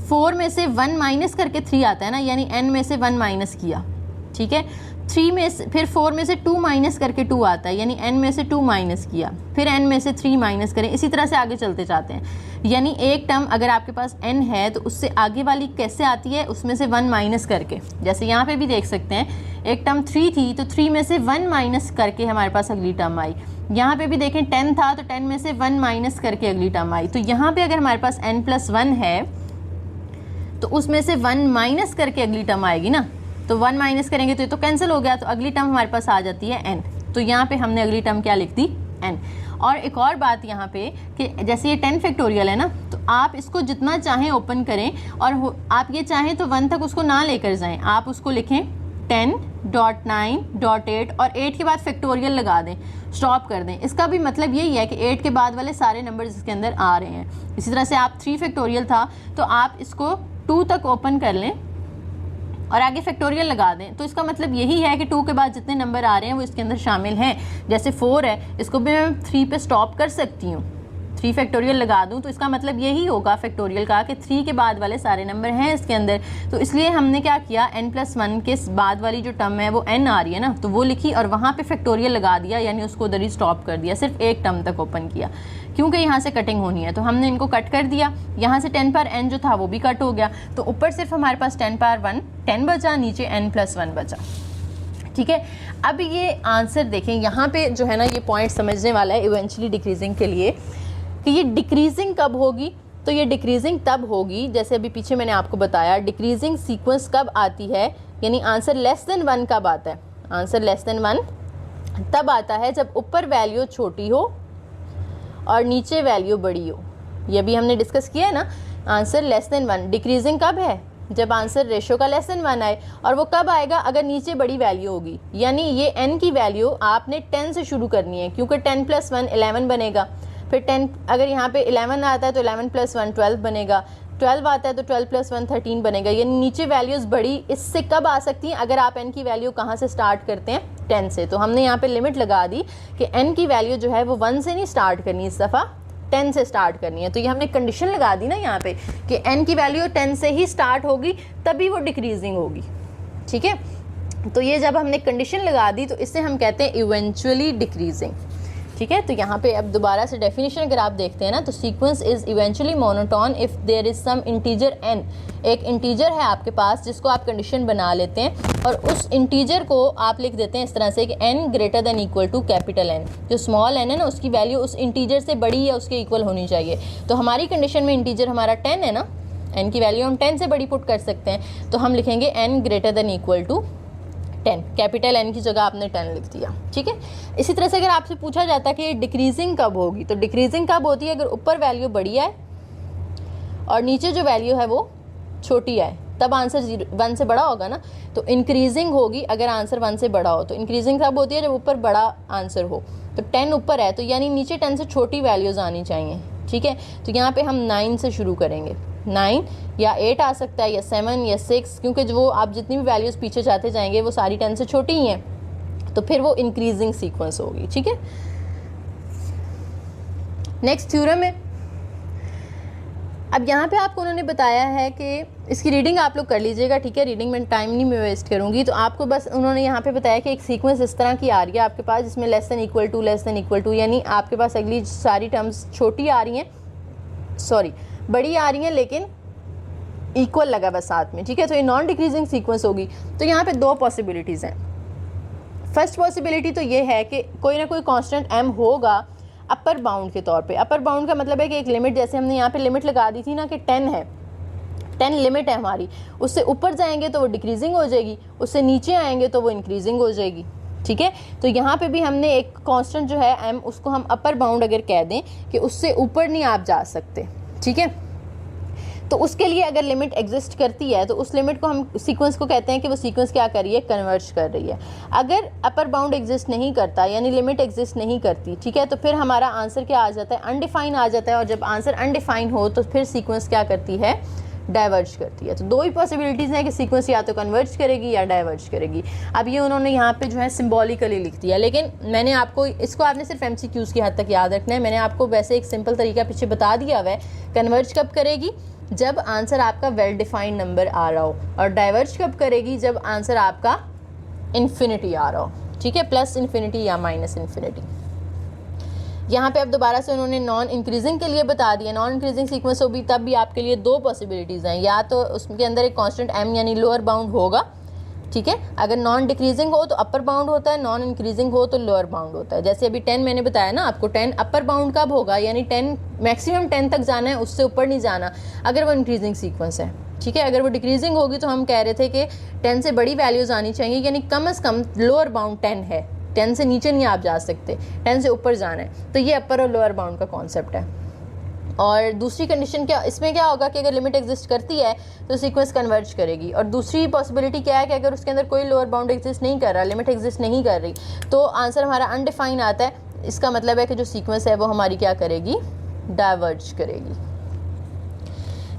4 में से 1 माइनस करके 3 आता है ना, यानी n में से 1 माइनस किया, ठीक है। 3 में से फिर 4 में से 2 माइनस करके 2 आता है, यानी n में से 2 माइनस किया, फिर n में से 3 माइनस करें, इसी तरह से आगे चलते जाते हैं। यानी एक टर्म अगर आपके पास n है तो उससे आगे वाली कैसे आती है, उसमें से 1 माइनस करके। जैसे यहाँ पे भी देख सकते हैं एक टर्म 3 थी तो 3 में से 1 माइनस करके हमारे पास अगली टर्म आई। यहाँ पे भी देखें 10 था तो 10 में से 1 माइनस करके अगली टर्म आई। तो यहाँ पे अगर हमारे पास n+1 है तो उसमें से 1 माइनस करके अगली टर्म आएगी ना, तो 1 माइनस करेंगे तो ये तो कैंसिल हो गया, तो अगली टर्म हमारे पास आ जाती है n। तो यहाँ पे हमने अगली टर्म क्या लिख दी, n। और एक और बात यहाँ पे कि जैसे ये 10 फैक्टोरियल है ना, तो आप इसको जितना चाहें ओपन करें और आप ये चाहें तो 1 तक उसको ना लेकर जाएं, आप उसको लिखें 10.9.8 और 8 के बाद फैक्टोरियल लगा दें, स्टॉप कर दें। इसका भी मतलब यही है कि 8 के बाद वाले सारे नंबर इसके अंदर आ रहे हैं। इसी तरह से आप 3 फैक्टोरियल था तो आप इसको 2 तक ओपन कर लें और आगे फैक्टोरियल लगा दें। तो इसका मतलब यही है कि 2 के बाद जितने नंबर आ रहे हैं वो इसके अंदर शामिल हैं। जैसे 4 है, इसको भी मैं 3 पे स्टॉप कर सकती हूँ, 3 फैक्टोरियल लगा दूँ, तो इसका मतलब यही होगा फैक्टोरियल का कि 3 के बाद वाले सारे नंबर हैं इसके अंदर। तो इसलिए हमने क्या किया, n+1 के बाद वाली जो टर्म है वो n आ रही है ना, तो वो लिखी और वहाँ पे फैक्टोरियल लगा दिया, यानी उसको उधर ही स्टॉप कर दिया, सिर्फ एक टर्म तक ओपन किया, क्योंकि यहाँ से कटिंग होनी है तो हमने इनको कट कर दिया। यहाँ से 10 पर n जो था वो भी कट हो गया, तो ऊपर सिर्फ हमारे पास 10 पर 1 10 बचा, नीचे n+1 बचा, ठीक है। अब ये आंसर देखें, यहाँ पे जो है ना ये पॉइंट समझने वाला है इवेंचुअली डिक्रीजिंग के लिए कि ये डिक्रीजिंग कब होगी। तो ये डिक्रीजिंग तब होगी, जैसे अभी पीछे मैंने आपको बताया, डिक्रीजिंग सीक्वेंस कब आती है, यानी आंसर लेस देन 1 कब आता है। आंसर लेस देन 1 तब आता है जब ऊपर वैल्यू छोटी हो और नीचे वैल्यू बड़ी हो। ये भी हमने डिस्कस किया है ना, आंसर लेस देन 1। डिक्रीजिंग कब है, जब आंसर रेशो का लेस देन 1 आए, और वो कब आएगा, अगर नीचे बड़ी वैल्यू होगी। यानी ये n की वैल्यू आपने 10 से शुरू करनी है, क्योंकि 10+1 11 बनेगा, फिर 10 अगर यहाँ पे 11 आता है तो 11+1 12 बनेगा, 12 आता है तो 12+1 13 बनेगा। ये नीचे वैल्यूज़ बड़ी इससे कब आ सकती हैं, अगर आप n की वैल्यू कहाँ से स्टार्ट करते हैं, 10 से। तो हमने यहाँ पे लिमिट लगा दी कि n की वैल्यू जो है वो 1 से नहीं स्टार्ट करनी इस दफ़ा, 10 से स्टार्ट करनी है। तो ये हमने कंडीशन लगा दी ना यहाँ पे कि n की वैल्यू 10 से ही स्टार्ट होगी तभी वो डिक्रीजिंग होगी, ठीक है। तो ये जब हमने कंडीशन लगा दी तो इससे हम कहते हैं इवेंचुअली डिक्रीजिंग, ठीक है। तो यहाँ पे अब दोबारा से डेफिनेशन अगर आप देखते हैं ना, तो sequence is eventually monotone if there is some integer n, एक इंटीजर है आपके पास जिसको आप कंडीशन बना लेते हैं और उस इंटीजर को आप लिख देते हैं इस तरह से कि n greater than equal to capital N। जो स्मॉल n है ना, उसकी वैल्यू उस इंटीजर से बड़ी या उसके इक्वल होनी चाहिए। तो हमारी कंडीशन में इंटीजर हमारा 10 है ना, n की वैल्यू हम 10 से बड़ी पुट कर सकते हैं, तो हम लिखेंगे n greater than equal to 10, capital N की जगह आपने 10 लिख दिया, ठीक है। इसी तरह से अगर आपसे पूछा जाता है कि डिक्रीजिंग कब होगी, तो डिक्रीजिंग कब होती है अगर ऊपर वैल्यू बड़ी है और नीचे जो वैल्यू है वो छोटी है, तब आंसर 1 से बड़ा होगा ना। तो इंक्रीजिंग होगी अगर आंसर 1 से बड़ा हो। तो इंक्रीजिंग कब होती है जब ऊपर बड़ा आंसर हो। तो 10 ऊपर है तो यानी नीचे 10 से छोटी वैल्यूज़ आनी चाहिए, ठीक है। तो यहाँ पे हम 9 से शुरू करेंगे, 9 या 8 आ सकता है या 7 या 6, क्योंकि जो आप जितनी भी वैल्यूज़ पीछे जाते जाएंगे वो सारी 10 से छोटी ही हैं, तो फिर वो इंक्रीजिंग सीक्वेंस होगी, ठीक है। नेक्स्ट थ्योरम है। अब यहाँ पे आपको उन्होंने बताया है कि इसकी रीडिंग आप लोग कर लीजिएगा, ठीक है। रीडिंग में टाइम नहीं मैं वेस्ट करूँगी। तो आपको बस उन्होंने यहाँ पे बताया कि एक सीक्वेंस इस तरह की आ रही है आपके पास जिसमें लेस देन इक्वल टू, यानी आपके पास अगली सारी टर्म्स छोटी आ रही हैं, सॉरी बड़ी आ रही हैं लेकिन इक्वल लगा बस साथ में, ठीक है। तो ये नॉन डिक्रीजिंग सीक्वेंस होगी। तो यहाँ पे 2 पॉसिबिलिटीज़ हैं। फर्स्ट पॉसिबिलिटी तो ये है कि कोई ना कोई कांस्टेंट m होगा अपर बाउंड के तौर पे। अपर बाउंड का मतलब है कि एक लिमिट, जैसे हमने यहाँ पे लिमिट लगा दी थी ना कि 10 है, 10 लिमिट है हमारी, उससे ऊपर जाएंगे तो वो डिक्रीजिंग हो जाएगी, उससे नीचे आएंगे तो वो इंक्रीजिंग हो जाएगी, ठीक है। तो यहाँ पे भी हमने एक कांस्टेंट जो है m, उसको हम अपर बाउंड अगर कह दें कि उससे ऊपर नहीं आप जा सकते, ठीक है। तो उसके लिए अगर लिमिट एग्जिस्ट करती है तो उस लिमिट को हम सीक्वेंस को कहते हैं कि वो सीक्वेंस क्या कर रही है, कन्वर्ज कर रही है। अगर अपर बाउंड एग्जिस्ट नहीं करता यानी लिमिट एग्जिस्ट नहीं करती, ठीक है, तो फिर हमारा आंसर क्या आ जाता है, अनडिफाइन आ जाता है। और जब आंसर अनडिफाइन हो तो फिर सीक्वेंस क्या करती है, डाइवर्ज करती है। तो 2 ही पॉसिबिलिटीज़ हैं कि सीक्वेंस या तो कन्वर्ज करेगी या डाइवर्ज करेगी। अब ये उन्होंने यहाँ पे जो है सिम्बॉलिकली लिख दिया, लेकिन मैंने आपको इसको आपने सिर्फ MCQs की हद तक याद रखना है। मैंने आपको वैसे एक सिंपल तरीका पीछे बता दिया हुआ है। कन्वर्ज कब करेगी, जब आंसर आपका वेल डिफाइंड नंबर आ रहा हो, और डाइवर्ज कब करेगी, जब आंसर आपका इन्फिनिटी आ रहा हो, ठीक है, प्लस इन्फिनिटी या माइनस इन्फिनिटी। यहाँ पे अब दोबारा से उन्होंने नॉन इंक्रीजिंग के लिए बता दिया। नॉन इंक्रीजिंग सीक्वेंस होगी तब भी आपके लिए 2 पॉसिबिलिटीज़ हैं, या तो उसके अंदर एक कांस्टेंट m यानी लोअर बाउंड होगा, ठीक है। अगर नॉन डिक्रीजिंग हो तो अपर बाउंड होता है, नॉन इंक्रीजिंग हो तो लोअर बाउंड होता है। जैसे अभी 10 मैंने बताया ना आपको, 10 अपर बाउंड कब होगा, यानी 10 मैक्सिमम 10 तक जाना है, उससे ऊपर नहीं जाना अगर वो इंक्रीजिंग सीक्वेंस है, ठीक है। अगर वो डिक्रीजिंग होगी तो हम कह रहे थे कि 10 से बड़ी वैल्यूज़ आनी चाहिए, यानी कम से कम लोअर बाउंड 10 है, 10 से नीचे नहीं आप जा सकते, 10 से ऊपर जाना है। तो ये अपर और लोअर बाउंड का कॉन्सेप्ट है। और दूसरी कंडीशन क्या, इसमें क्या होगा कि अगर लिमिट एग्जिस्ट करती है तो सीक्वेंस कन्वर्ज करेगी। और दूसरी पॉसिबिलिटी क्या है कि अगर उसके अंदर कोई लोअर बाउंड एग्जिस्ट नहीं कर रहा, लिमिट एग्जिस्ट नहीं कर रही, तो आंसर हमारा अनडिफाइन आता है। इसका मतलब है कि जो सीक्वेंस है वो हमारी क्या करेगी, डाइवर्ज करेगी।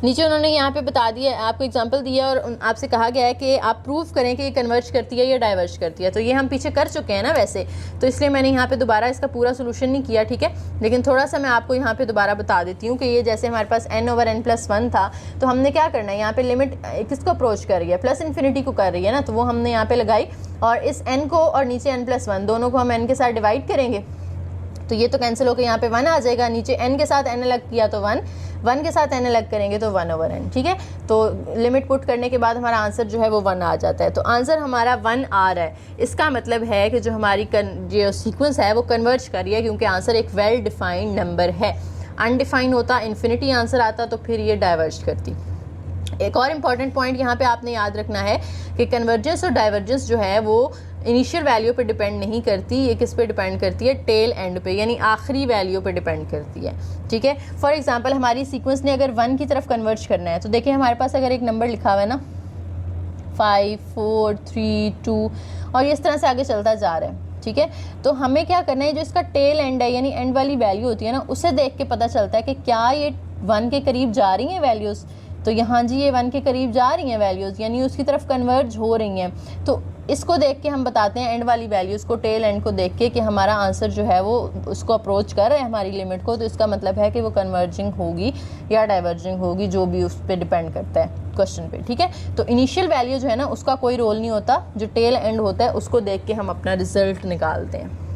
नीचे उन्होंने यहाँ पे बता दिया, आपको एग्जांपल दिया और आपसे कहा गया है कि आप प्रूव करें कि ये कन्वर्ज करती है या डाइवर्ज करती है। तो ये हम पीछे कर चुके हैं ना वैसे, तो इसलिए मैंने यहाँ पे दोबारा इसका पूरा सोल्यूशन नहीं किया, ठीक है। लेकिन थोड़ा सा मैं आपको यहाँ पे दोबारा बता देती हूँ कि ये जैसे हमारे पास n/n+1 था, तो हमने क्या करना है, यहाँ पे लिमिट किसको अप्रोच कर रही है, प्लस इन्फिनिटी को कर रही है ना, तो वो हमने यहाँ पे लगाई और इस n को और नीचे n+1 दोनों को हम n के साथ डिवाइड करेंगे। तो ये तो कैंसिल होकर यहाँ पे 1 आ जाएगा, नीचे n के साथ n अलग किया तो 1, 1 के साथ n अलग करेंगे तो 1/n, ठीक है। तो लिमिट पुट करने के बाद हमारा आंसर जो है वो 1 आ जाता है। तो आंसर हमारा 1 आ रहा है। इसका मतलब है कि जो हमारी जो सीक्वेंस है वो कन्वर्ज कर रही है, क्योंकि आंसर एक वेल डिफाइंड नंबर है। अनडिफाइन होता, इन्फिनिटी आंसर आता, तो फिर ये डाइवर्ज करती। एक और इम्पॉर्टेंट पॉइंट यहाँ पे आपने याद रखना है कि कन्वर्जेंस और डाइवर्जेंस जो है वो इनिशियल वैल्यू पे डिपेंड नहीं करती, ये किस पे डिपेंड करती है, टेल एंड पे, यानी आखिरी वैल्यू पे डिपेंड करती है, ठीक है। फॉर एग्जांपल हमारी सीक्वेंस ने अगर 1 की तरफ कन्वर्ज करना है, तो देखिए हमारे पास अगर एक नंबर लिखा हुआ है ना 5 4 3 2 और ये इस तरह से आगे चलता जा रहा है, ठीक है। तो हमें क्या करना है, जो इसका टेल एंड है यानी एंड वाली वैल्यू होती है ना, उसे देख के पता चलता है कि क्या ये 1 के करीब जा रही हैं वैल्यूज़। तो यहाँ जी ये 1 के करीब जा रही हैं वैल्यूज़, यानी उसकी तरफ कन्वर्ज हो रही हैं। तो इसको देख के हम बताते हैं एंड वाली वैल्यूज़ को, टेल एंड को देख के कि हमारा आंसर जो है वो उसको अप्रोच कर रहा है हमारी लिमिट को, तो इसका मतलब है कि वो कन्वर्जिंग होगी या डाइवर्जिंग होगी, जो भी उस पर डिपेंड करता है क्वेश्चन पे, ठीक है। तो इनिशियल वैल्यू जो है ना उसका कोई रोल नहीं होता, जो टेल एंड होता है उसको देख के हम अपना रिजल्ट निकालते हैं।